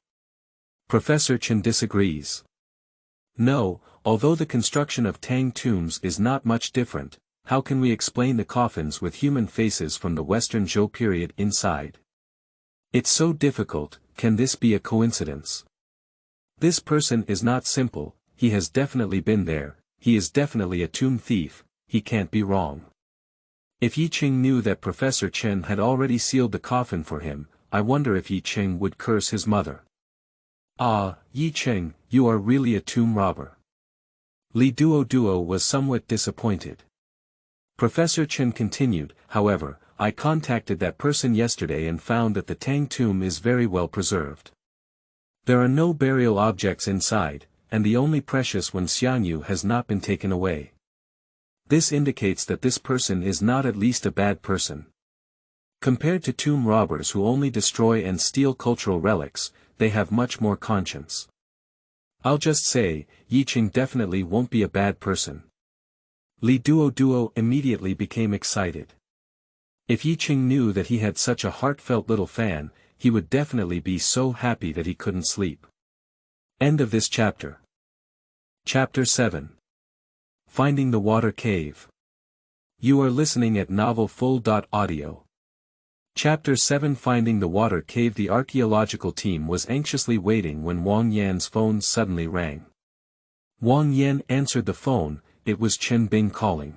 Professor Chen disagrees. No, although the construction of Tang tombs is not much different, how can we explain the coffins with human faces from the Western Zhou period inside? It's so difficult. Can this be a coincidence? This person is not simple, he has definitely been there, he is definitely a tomb thief, he can't be wrong. If Ye Cheng knew that Professor Chen had already sealed the coffin for him, I wonder if Ye Cheng would curse his mother. Ah, Ye Cheng, you are really a tomb robber. Li Duo was somewhat disappointed. Professor Chen continued, however, I contacted that person yesterday and found that the Tang tomb is very well preserved. There are no burial objects inside, and the only precious one Xiangyu has not been taken away. This indicates that this person is not at least a bad person. Compared to tomb robbers who only destroy and steal cultural relics, they have much more conscience. I'll just say, Ye Cheng definitely won't be a bad person. Li Duo immediately became excited. If Ye Cheng knew that he had such a heartfelt little fan, he would definitely be so happy that he couldn't sleep. End of this chapter. Chapter 7. Finding the Water Cave. You are listening at novelfull.audio. Chapter 7 Finding the Water Cave. The archaeological team was anxiously waiting when Wang Yan's phone suddenly rang. Wang Yan answered the phone. It was Chen Bing calling.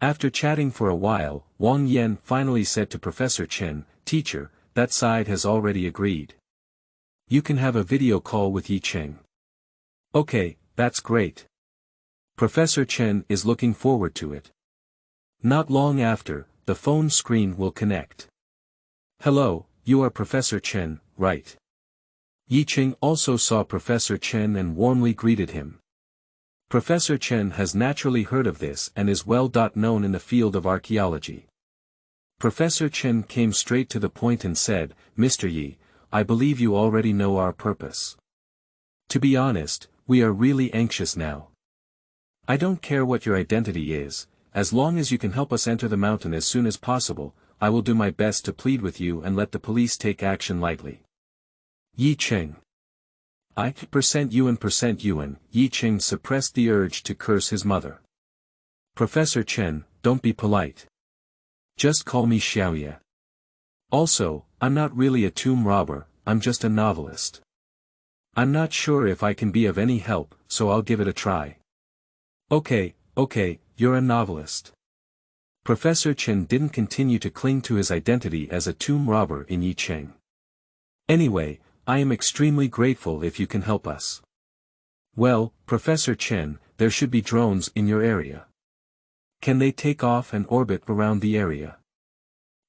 After chatting for a while, Wang Yan finally said to Professor Chen, "Teacher, that side has already agreed. You can have a video call with Ye Cheng." "Okay, that's great. Professor Chen is looking forward to it." Not long after, the phone screen will connect. "Hello, you are Professor Chen, right?" Ye Cheng also saw Professor Chen and warmly greeted him. Professor Chen has naturally heard of this and is well known in the field of archaeology. Professor Chen came straight to the point and said, "Mr. Yi, I believe you already know our purpose. To be honest, we are really anxious now. I don't care what your identity is, as long as you can help us enter the mountain as soon as possible, I will do my best to plead with you and let the police take action lightly." Ye Cheng. %Yuan. Ye Cheng suppressed the urge to curse his mother. "Professor Chen, don't be polite. Just call me Xiaoye. Also, I'm not really a tomb robber, I'm just a novelist. I'm not sure if I can be of any help, so I'll give it a try." Okay, you're a novelist." Professor Chen didn't continue to cling to his identity as a tomb robber in Ye Cheng. "Anyway, I am extremely grateful if you can help us." "Well, Professor Chen, there should be drones in your area. Can they take off and orbit around the area?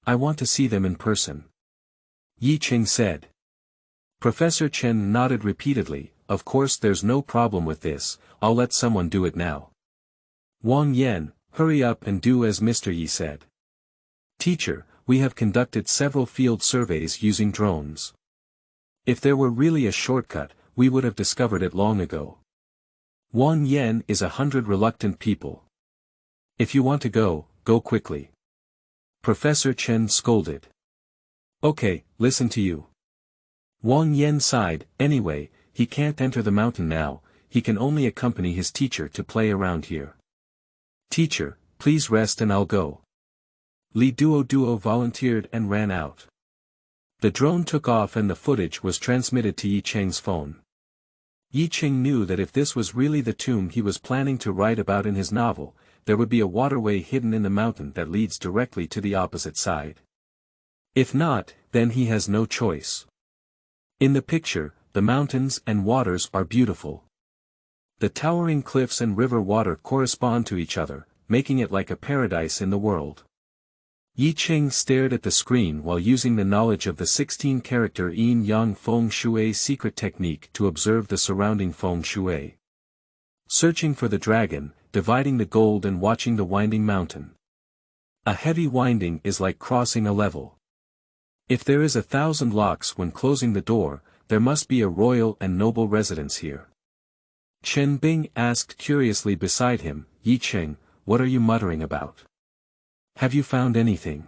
I want to see them in person." Ye Cheng said. Professor Chen nodded repeatedly. "Of course there's no problem with this, I'll let someone do it now." "Wang Yan, hurry up and do as Mr. Yi said." "Teacher, we have conducted several field surveys using drones. If there were really a shortcut, we would have discovered it long ago." Wang Yan is 100 reluctant people. "If you want to go, go quickly." Professor Chen scolded. "Okay, listen to you." Wang Yan sighed. "Anyway, he can't enter the mountain now, he can only accompany his teacher to play around here." "Teacher, please rest and I'll go." Li Duo volunteered and ran out. The drone took off and the footage was transmitted to Ye Cheng's phone. Ye Cheng knew that if this was really the tomb he was planning to write about in his novel, there would be a waterway hidden in the mountain that leads directly to the opposite side. If not, then he has no choice. In the picture, the mountains and waters are beautiful. The towering cliffs and river water correspond to each other, making it like a paradise in the world. Ye Cheng stared at the screen while using the knowledge of the 16-character yin-yang feng shui secret technique to observe the surrounding feng shui. Searching for the dragon, dividing the gold and watching the winding mountain. A heavy winding is like crossing a level. If there is 1,000 locks when closing the door, there must be a royal and noble residence here. Chen Bing asked curiously beside him, "Ye Cheng, what are you muttering about? Have you found anything?"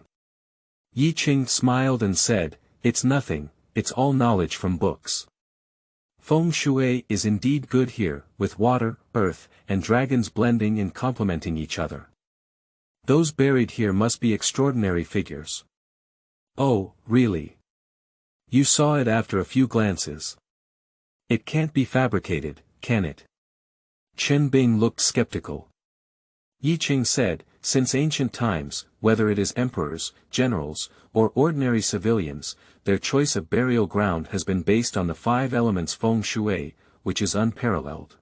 Ye Cheng smiled and said, "It's nothing, it's all knowledge from books. Feng shui is indeed good here, with water, earth, and dragons blending and complementing each other. Those buried here must be extraordinary figures." "Oh, really? You saw it after a few glances. It can't be fabricated, can it?" Chen Bing looked skeptical. Ye Cheng said, "Since ancient times, whether it is emperors, generals, or ordinary civilians, their choice of burial ground has been based on the 5 elements feng shui, which is unparalleled.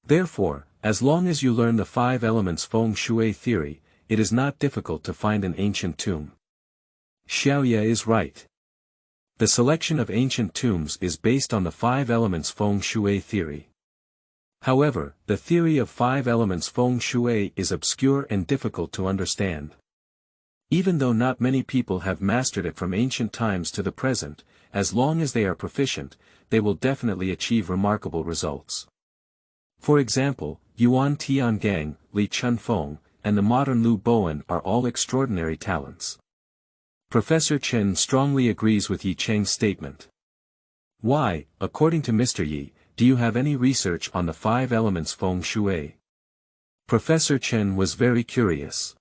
Therefore, as long as you learn the 5 elements feng shui theory, it is not difficult to find an ancient tomb." Xiaoye is right. The selection of ancient tombs is based on the 5 elements feng shui theory. However, the theory of 5 elements feng shui is obscure and difficult to understand. Even though not many people have mastered it from ancient times to the present, as long as they are proficient, they will definitely achieve remarkable results. For example, Yuan Tiangang, Li Chunfeng, and the modern Lu Bowen are all extraordinary talents. Professor Chen strongly agrees with Ye Cheng's statement. "Why, according to Mr. Yi, do you have any research on the 5 elements feng shui?" Professor Chen was very curious.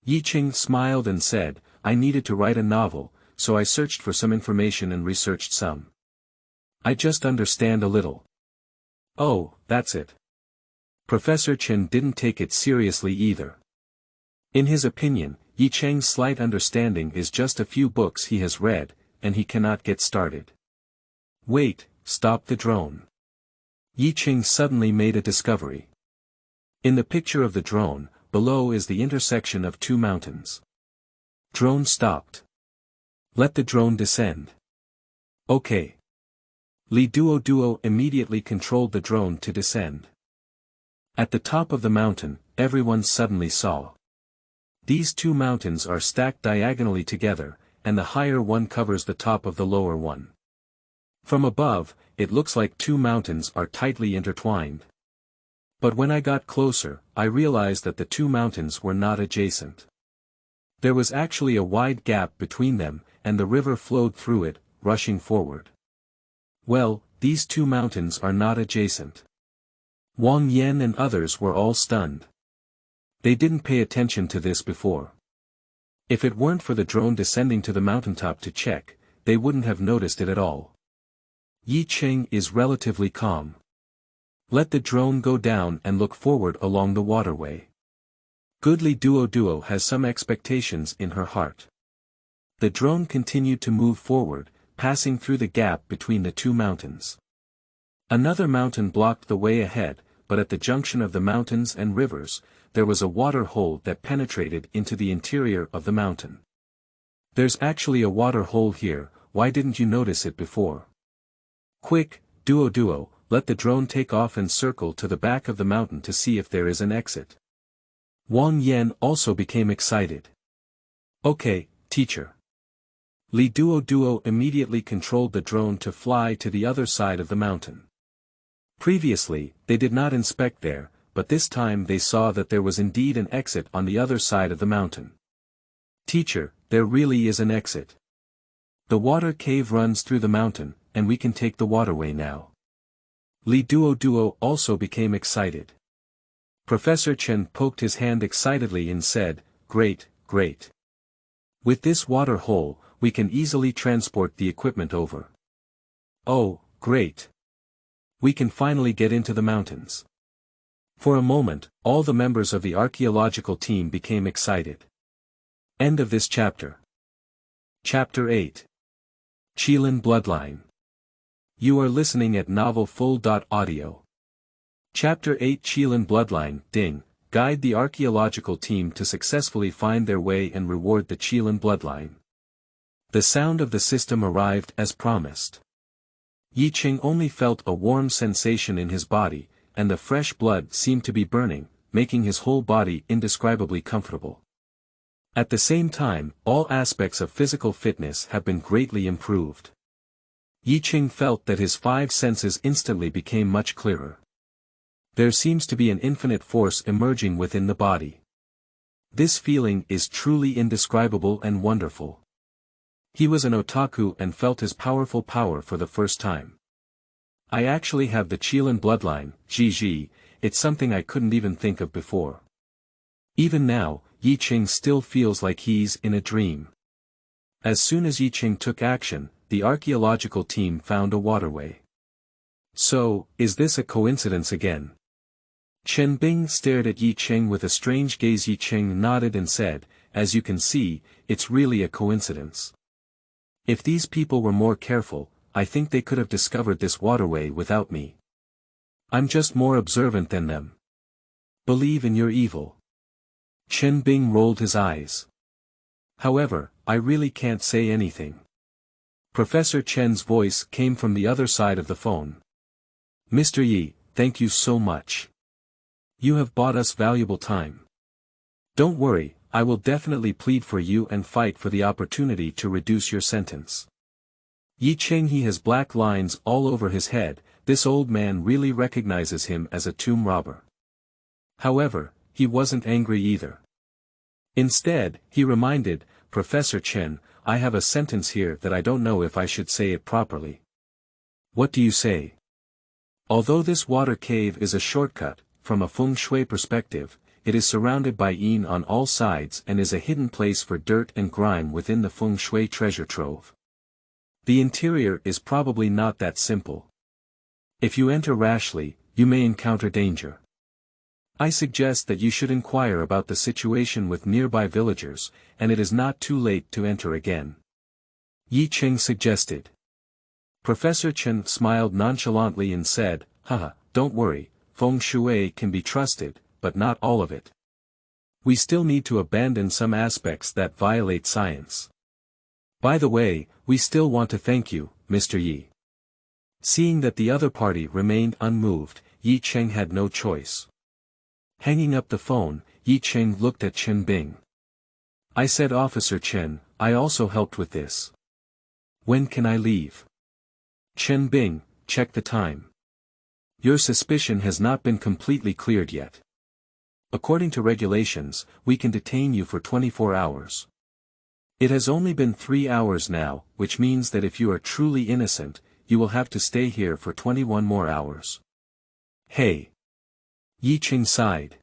Ye Cheng smiled and said, I needed to write a novel, so I searched for some information and researched some. I just understand a little. Oh, that's it. Professor Chen didn't take it seriously either. In his opinion, Ye Cheng's slight understanding is just a few books he has read, and he cannot get started. Wait, stop the drone. Ye Cheng suddenly made a discovery. In the picture of the drone, below is the intersection of two mountains. Drone stopped. Let the drone descend. Okay. Li Duo immediately controlled the drone to descend. At the top of the mountain, everyone suddenly saw. These two mountains are stacked diagonally together, and the higher one covers the top of the lower one. From above, it looks like two mountains are tightly intertwined. But when I got closer, I realized that the two mountains were not adjacent. There was actually a wide gap between them, and the river flowed through it, rushing forward. Well, these two mountains are not adjacent. Wang Yan and others were all stunned. They didn't pay attention to this before. If it weren't for the drone descending to the mountaintop to check, they wouldn't have noticed it at all. Ye Cheng is relatively calm. Let the drone go down and look forward along the waterway. Goodly Duo has some expectations in her heart. The drone continued to move forward, passing through the gap between the two mountains. Another mountain blocked the way ahead, but at the junction of the mountains and rivers, there was a water hole that penetrated into the interior of the mountain. There's actually a water hole here, why didn't you notice it before? Quick, Duo, let the drone take off and circle to the back of the mountain to see if there is an exit. Wang Yan also became excited. Okay, teacher. Li Duo immediately controlled the drone to fly to the other side of the mountain. Previously, they did not inspect there, but this time they saw that there was indeed an exit on the other side of the mountain. Teacher, there really is an exit. The water cave runs through the mountain, and we can take the waterway now. Li Duo also became excited. Professor Chen poked his hand excitedly and said, Great. With this water hole, we can easily transport the equipment over. Oh, great. We can finally get into the mountains. For a moment, all the members of the archaeological team became excited. End of this chapter. Chapter 8. Qilin Bloodline. You are listening at novelfull.audio. Chapter 8 Qilin Bloodline, Ding, guide the archaeological team to successfully find their way and reward the Qilin Bloodline. The sound of the system arrived as promised. Ye Cheng only felt a warm sensation in his body, and the fresh blood seemed to be burning, making his whole body indescribably comfortable. At the same time, all aspects of physical fitness have been greatly improved. Ye Cheng felt that his five senses instantly became much clearer. There seems to be an infinite force emerging within the body. This feeling is truly indescribable and wonderful. He was an otaku and felt his powerful power for the first time. I actually have the Qilin bloodline, GG, it's something I couldn't even think of before. Even now, Ye Cheng still feels like he's in a dream. As soon as Ye Cheng took action, the archaeological team found a waterway. So, is this a coincidence again? Chen Bing stared at Ye Cheng with a strange gaze. Ye Cheng nodded and said, as you can see, it's really a coincidence. If these people were more careful, I think they could have discovered this waterway without me. I'm just more observant than them. Believe in your evil. Chen Bing rolled his eyes. However, I really can't say anything. Professor Chen's voice came from the other side of the phone. Mr. Yi, thank you so much. You have bought us valuable time. Don't worry, I will definitely plead for you and fight for the opportunity to reduce your sentence. Ye Cheng, he has black lines all over his head, this old man really recognizes him as a tomb robber. However, he wasn't angry either. Instead, he reminded, Professor Chen, I have a sentence here that I don't know if I should say it properly. What do you say? Although this water cave is a shortcut, from a feng shui perspective, it is surrounded by yin on all sides and is a hidden place for dirt and grime within the feng shui treasure trove. The interior is probably not that simple. If you enter rashly, you may encounter danger. I suggest that you should inquire about the situation with nearby villagers, and it is not too late to enter again. Ye Cheng suggested. Professor Chen smiled nonchalantly and said, "Haha, don't worry, feng shui can be trusted, but not all of it. We still need to abandon some aspects that violate science. By the way, we still want to thank you, Mr. Yi." Seeing that the other party remained unmoved, Ye Cheng had no choice. Hanging up the phone, Ye Cheng looked at Chen Bing. "I said Officer Chen, I also helped with this. When can I leave?" "Chen Bing, check the time. Your suspicion has not been completely cleared yet. According to regulations, we can detain you for 24 hours. It has only been 3 hours now, which means that if you are truly innocent, you will have to stay here for 21 more hours." "Hey." Ye Cheng sighed.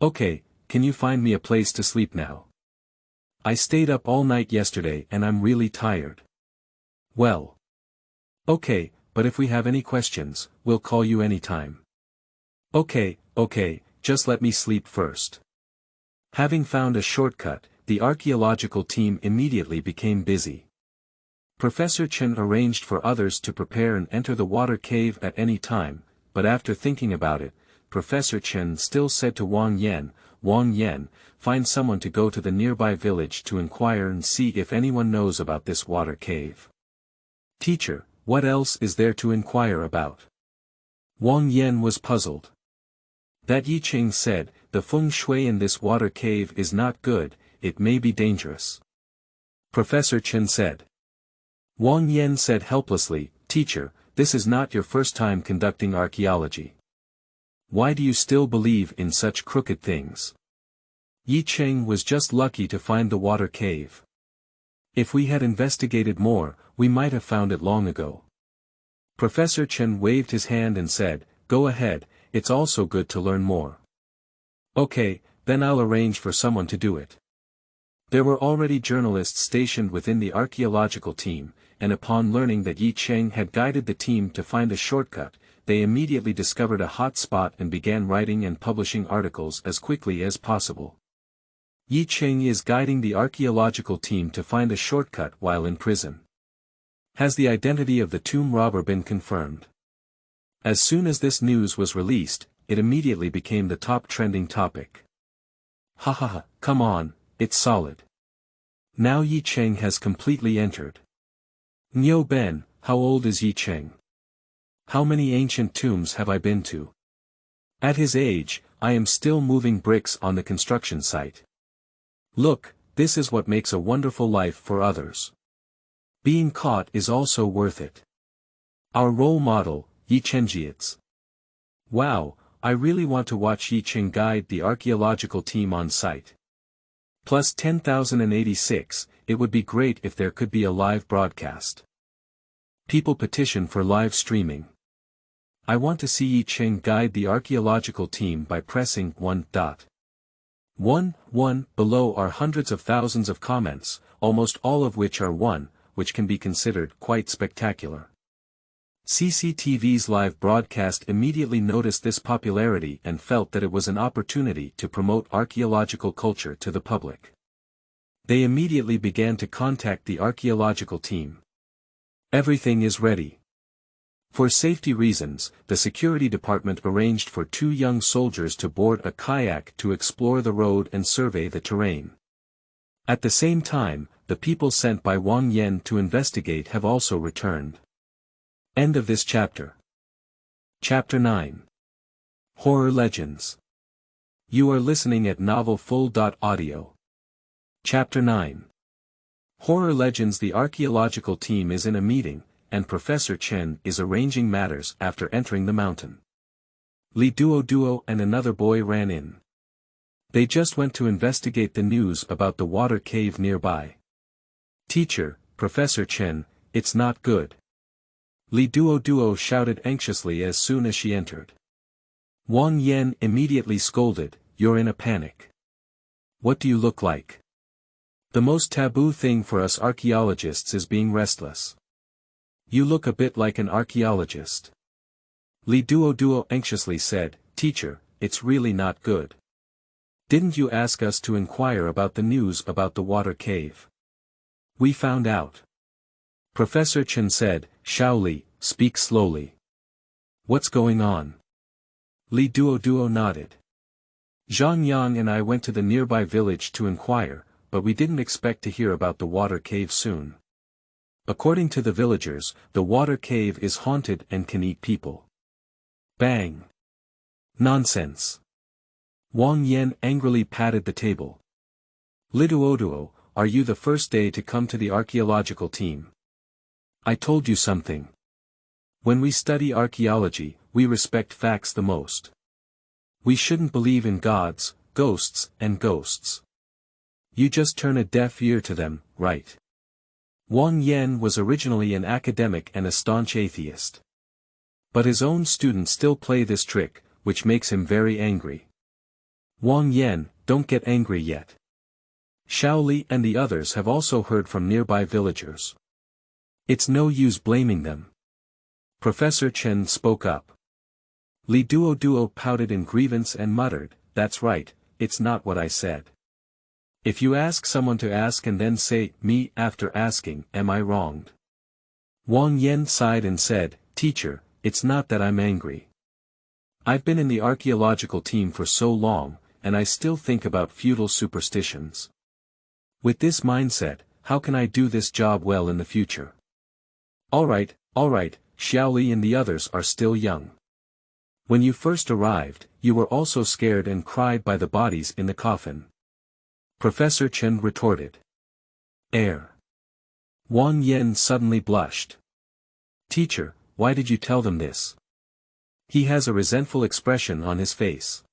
"Okay, can you find me a place to sleep now? I stayed up all night yesterday and I'm really tired." "Well. Okay, but if we have any questions, we'll call you anytime." Okay, just let me sleep first." Having found a shortcut, the archaeological team immediately became busy. Professor Chen arranged for others to prepare and enter the water cave at any time, but after thinking about it, Professor Chen still said to Wang Yan, find someone to go to the nearby village to inquire and see if anyone knows about this water cave. "Teacher, what else is there to inquire about?" Wang Yan was puzzled. That Ye Cheng said, "The feng shui in this water cave is not good, it may be dangerous." Professor Chen said. Wang Yan said helplessly, "Teacher, this is not your first time conducting archaeology. Why do you still believe in such crooked things? Ye Cheng was just lucky to find the water cave. If we had investigated more, we might have found it long ago." Professor Chen waved his hand and said, "Go ahead, it's also good to learn more." "Okay, then I'll arrange for someone to do it." There were already journalists stationed within the archaeological team, and upon learning that Ye Cheng had guided the team to find a shortcut, they immediately discovered a hot spot and began writing and publishing articles as quickly as possible. Ye Cheng is guiding the archaeological team to find a shortcut while in prison. Has the identity of the tomb robber been confirmed? As soon as this news was released, it immediately became the top trending topic. "Ha, come on, it's solid. Now Ye Cheng has completely entered." "Nyo Ben, how old is Ye Cheng? How many ancient tombs have I been to? At his age, I am still moving bricks on the construction site. Look, this is what makes a wonderful life for others. Being caught is also worth it. Our role model, Ye Chengjiits. Wow, I really want to watch Ye Cheng guide the archaeological team on site. Plus 10,086, it would be great if there could be a live broadcast. People petition for live streaming. I want to see Ye Cheng guide the archaeological team by pressing 1.11 below are hundreds of thousands of comments, almost all of which are one, which can be considered quite spectacular. CCTV's live broadcast immediately noticed this popularity and felt that it was an opportunity to promote archaeological culture to the public. They immediately began to contact the archaeological team. Everything is ready. For safety reasons, the security department arranged for 2 young soldiers to board a kayak to explore the road and survey the terrain. At the same time, the people sent by Wang Yan to investigate have also returned. End of this chapter. Chapter 9. Horror Legends. You are listening at novelfull.audio. Chapter 9. Horror Legends. The archaeological team is in a meeting, and Professor Chen is arranging matters after entering the mountain. Li Duo and another boy ran in. They just went to investigate the news about the water cave nearby. "Teacher, Professor Chen, it's not good." Li Duo shouted anxiously as soon as she entered. Wang Yan immediately scolded, you're in a panic. What do you look like? The most taboo thing for us archaeologists is being restless. You look a bit like an archaeologist. Li Duo anxiously said, Teacher, it's really not good. Didn't you ask us to inquire about the news about the water cave? We found out. Professor Chen said, Shaoli, speak slowly. What's going on? Li Duo nodded. Zhang Yang and I went to the nearby village to inquire, but we didn't expect to hear about the water cave soon. According to the villagers, the water cave is haunted and can eat people. Bang! Nonsense! Wang Yan angrily patted the table. Li Duo, are you the first day to come to the archaeological team? I told you something. When we study archaeology, we respect facts the most. We shouldn't believe in gods, ghosts, and ghosts. You just turn a deaf ear to them, right? Wang Yan was originally an academic and a staunch atheist. But his own students still play this trick, which makes him very angry. Wang Yan, don't get angry yet. Shaoli and the others have also heard from nearby villagers. It's no use blaming them. Professor Chen spoke up. Li Duo pouted in grievance and muttered, That's right, it's not what I said. If you ask someone to ask and then say, me after asking, am I wronged? Wang Yan sighed and said, Teacher, it's not that I'm angry. I've been in the archaeological team for so long, and I still think about feudal superstitions. With this mindset, how can I do this job well in the future? Alright, Shaoli and the others are still young. When you first arrived, you were also scared and cried by the bodies in the coffin. Professor Chen retorted. Wang Yan suddenly blushed. Teacher, why did you tell them this? He has a resentful expression on his face.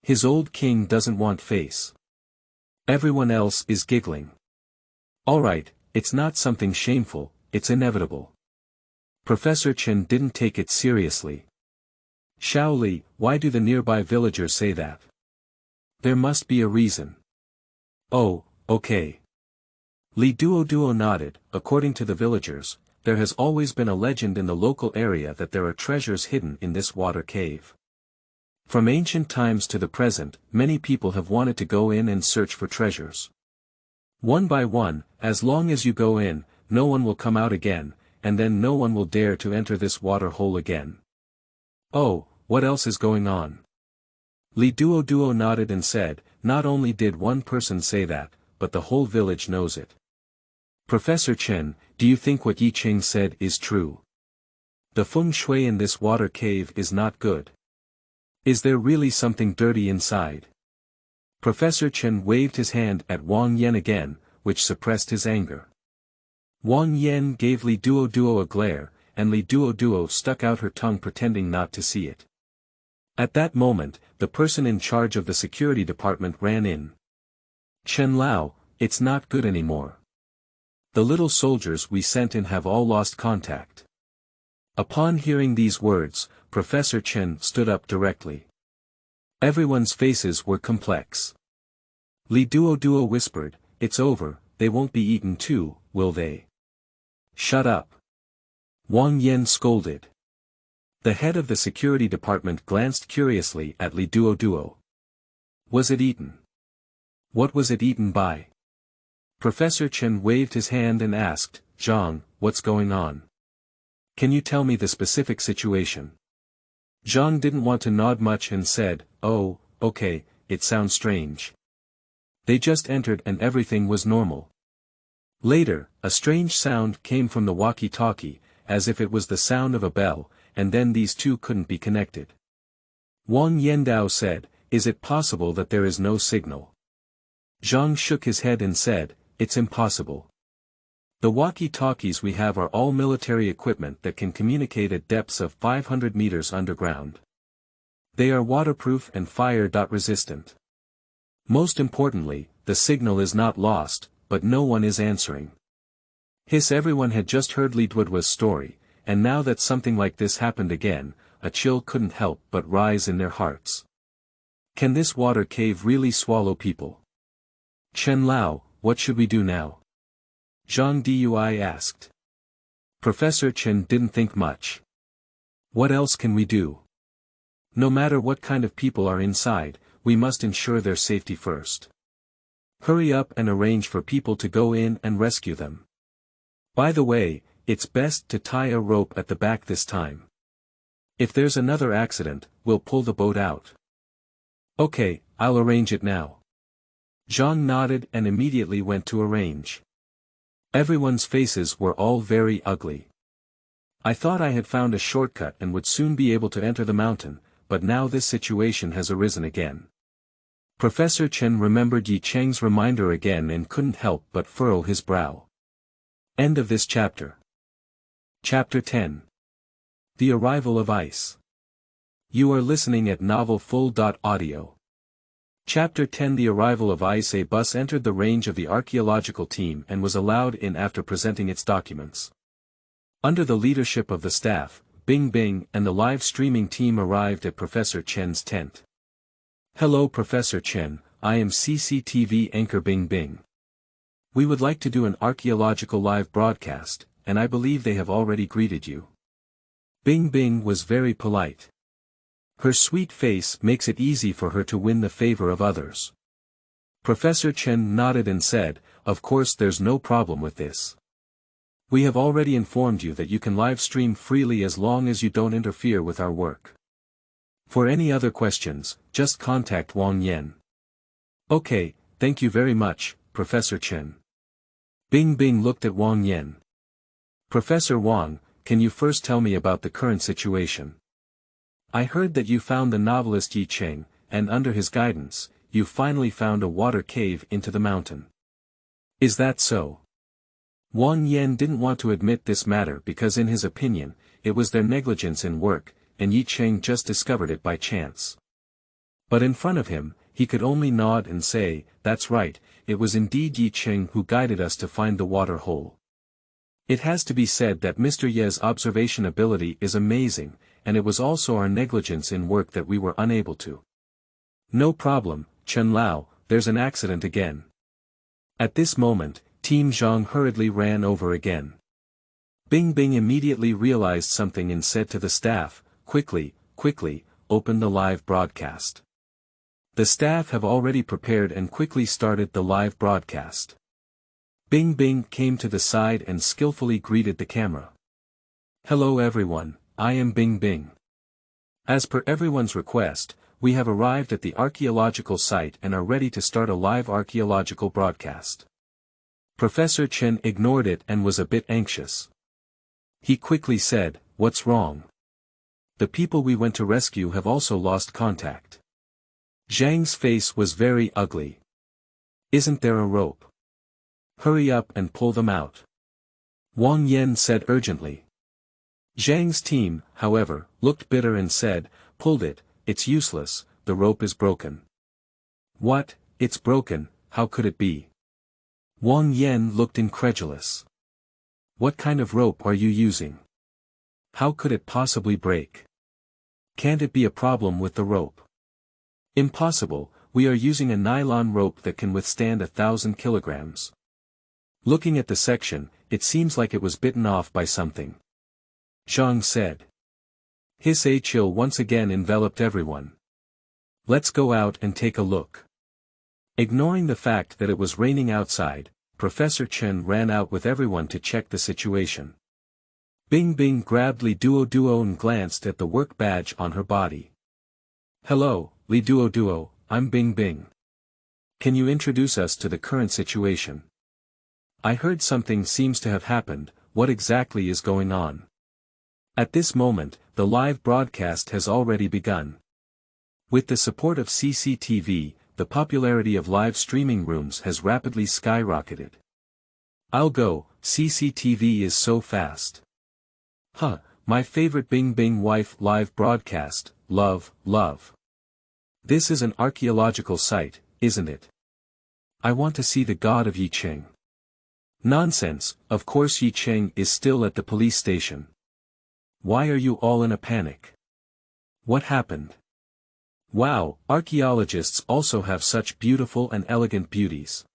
His old king doesn't want face. Everyone else is giggling. Alright, it's not something shameful, it's inevitable. Professor Chen didn't take it seriously. Shaoli, why do the nearby villagers say that? There must be a reason. Oh, okay. Li Duo nodded. According to the villagers, there has always been a legend in the local area that there are treasures hidden in this water cave. From ancient times to the present, many people have wanted to go in and search for treasures. One by one, as long as you go in, no one will come out again, and then no one will dare to enter this water hole again. Oh, what else is going on? Li Duo nodded and said, Not only did one person say that, but the whole village knows it. Professor Chen, do you think what Ye Cheng said is true? The feng shui in this water cave is not good. Is there really something dirty inside? Professor Chen waved his hand at Wang Yan again, which suppressed his anger. Wang Yan gave Li Duo a glare, and Li Duo stuck out her tongue pretending not to see it. At that moment, the person in charge of the security department ran in. Chen Lao, it's not good anymore. The little soldiers we sent in have all lost contact. Upon hearing these words, Professor Chen stood up directly. Everyone's faces were complex. Li Duo whispered, It's over, they won't be eaten too, will they? Shut up. Wang Yan scolded. The head of the security department glanced curiously at Li Duo. Was it eaten? What was it eaten by? Professor Chen waved his hand and asked, Zhang, what's going on? Can you tell me the specific situation? Zhang didn't want to nod much and said, Oh, okay, it sounds strange. They just entered and everything was normal. Later, a strange sound came from the walkie-talkie, as if it was the sound of a bell, and then these two couldn't be connected. Wang Yendao said, Is it possible that there is no signal? Zhang shook his head and said, It's impossible. The walkie-talkies we have are all military equipment that can communicate at depths of 500 meters underground. They are waterproof and fire-resistant. Most importantly, the signal is not lost, but no one is answering. Everyone had just heard Li Duo's story, and now that something like this happened again, a chill couldn't help but rise in their hearts. Can this water cave really swallow people? Chen Lao, what should we do now? Zhang Dui asked. Professor Chen didn't think much. What else can we do? No matter what kind of people are inside, we must ensure their safety first. Hurry up and arrange for people to go in and rescue them. By the way, it's best to tie a rope at the back this time. If there's another accident, we'll pull the boat out. Okay, I'll arrange it now. Zhang nodded and immediately went to arrange. Everyone's faces were all very ugly. I thought I had found a shortcut and would soon be able to enter the mountain, but now this situation has arisen again. Professor Chen remembered Ye Cheng's reminder again and couldn't help but furrow his brow. End of this chapter. Chapter 10. The Arrival of Ice. You are listening at novelfull.audio. Chapter 10. The Arrival of Ice. A bus entered the range of the archaeological team and was allowed in after presenting its documents. Under the leadership of the staff, Bing Bing and the live streaming team arrived at Professor Chen's tent. Hello Professor Chen, I am CCTV anchor Bing Bing. We would like to do an archaeological live broadcast, and I believe they have already greeted you. Bing Bing was very polite. Her sweet face makes it easy for her to win the favor of others. Professor Chen nodded and said, of course there's no problem with this. We have already informed you that you can live stream freely as long as you don't interfere with our work. For any other questions, just contact Wang Yan. Okay, thank you very much, Professor Chen. Bing Bing looked at Wang Yan. Professor Wang, can you first tell me about the current situation? I heard that you found the novelist Ye Cheng, and under his guidance, you finally found a water cave into the mountain. Is that so? Wang Yan didn't want to admit this matter because in his opinion, it was their negligence in work, and Ye Cheng just discovered it by chance. But in front of him, he could only nod and say, that's right, it was indeed Ye Cheng who guided us to find the water hole. It has to be said that Mr. Ye's observation ability is amazing, and it was also our negligence in work that we were unable to. No problem, Chen Lao, there's an accident again. At this moment, Team Zhang hurriedly ran over again. Bing Bing immediately realized something and said to the staff, quickly, open the live broadcast. The staff have already prepared and quickly started the live broadcast. Bing Bing came to the side and skillfully greeted the camera. Hello everyone, I am Bing Bing. As per everyone's request, we have arrived at the archaeological site and are ready to start a live archaeological broadcast. Professor Chen ignored it and was a bit anxious. He quickly said, what's wrong? The people we went to rescue have also lost contact. Zhang's face was very ugly. Isn't there a rope? Hurry up and pull them out. Wang Yan said urgently. Zhang's team, however, looked bitter and said, pulled it, it's useless, the rope is broken. What, it's broken, how could it be? Wang Yan looked incredulous. What kind of rope are you using? How could it possibly break? Can't it be a problem with the rope? Impossible, we are using a nylon rope that can withstand 1,000 kilograms. Looking at the section, it seems like it was bitten off by something. Zhang said. His chill once again enveloped everyone. Let's go out and take a look. Ignoring the fact that it was raining outside, Professor Chen ran out with everyone to check the situation. Bing Bing grabbed Li Duo and glanced at the work badge on her body. Hello, Li Duo, I'm Bing Bing. Can you introduce us to the current situation? I heard something seems to have happened, what exactly is going on? At this moment, the live broadcast has already begun. With the support of CCTV, the popularity of live streaming rooms has rapidly skyrocketed. I'll go, CCTV is so fast. My favorite Bing Bing wife live broadcast, love. This is an archaeological site, isn't it? I want to see the god of Ye Cheng. Nonsense, of course Ye Cheng is still at the police station. Why are you all in a panic? What happened? Wow, archaeologists also have such beautiful and elegant beauties.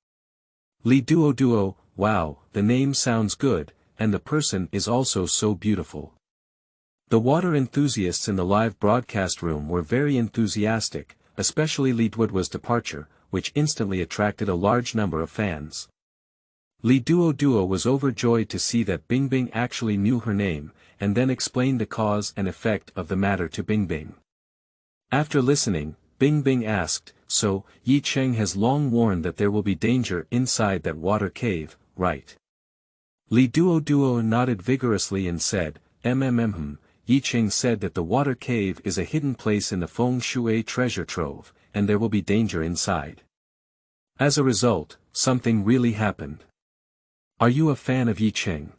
Li Duo, wow, the name sounds good, and the person is also so beautiful. The water enthusiasts in the live broadcast room were very enthusiastic, especially Li Duo's departure, which instantly attracted a large number of fans. Li Duo was overjoyed to see that Bingbing actually knew her name, and then explained the cause and effect of the matter to Bingbing. After listening, Bingbing asked, "So, Ye Cheng has long warned that there will be danger inside that water cave, right?" Li Duo nodded vigorously and said, Ye Cheng said that the water cave is a hidden place in the Feng Shui treasure trove, and there will be danger inside. As a result, something really happened. Are you a fan of Ye Cheng?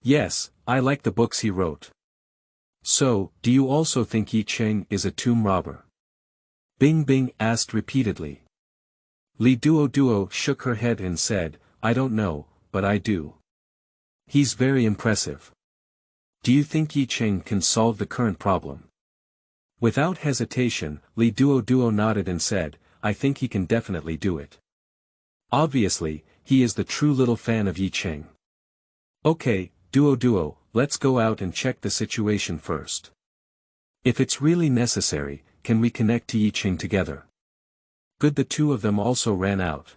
Yes, I like the books he wrote. So, do you also think Ye Cheng is a tomb robber? Bingbing asked repeatedly. Li Duo shook her head and said, I don't know, but I do. He's very impressive. Do you think Ye Cheng can solve the current problem? Without hesitation, Li Duo nodded and said, I think he can definitely do it. Obviously, he is the true little fan of Ye Cheng. Okay, Duo, let's go out and check the situation first. If it's really necessary, can we connect to Ye Cheng together? Good, the two of them also ran out.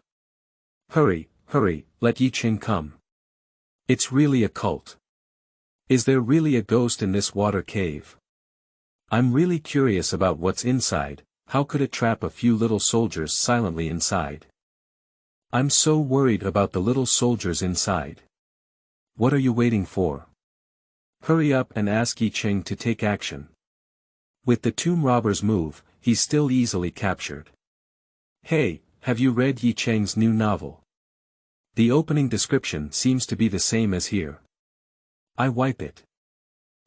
Hurry, let Ye Cheng come. It's really a cult. Is there really a ghost in this water cave? I'm really curious about what's inside. How could it trap a few little soldiers silently inside? I'm so worried about the little soldiers inside. What are you waiting for? Hurry up and ask Ye Cheng to take action. With the tomb robber's move, he's still easily captured. Hey, have you read Ye Cheng's new novel? The opening description seems to be the same as here. I wipe it.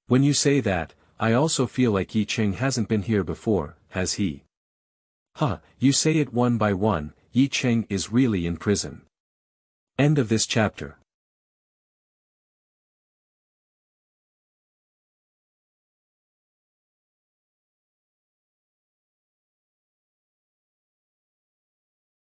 When you say that, I also feel like Ye Cheng hasn't been here before, has he? Huh, you say it one by one, Ye Cheng is really in prison. End of this chapter.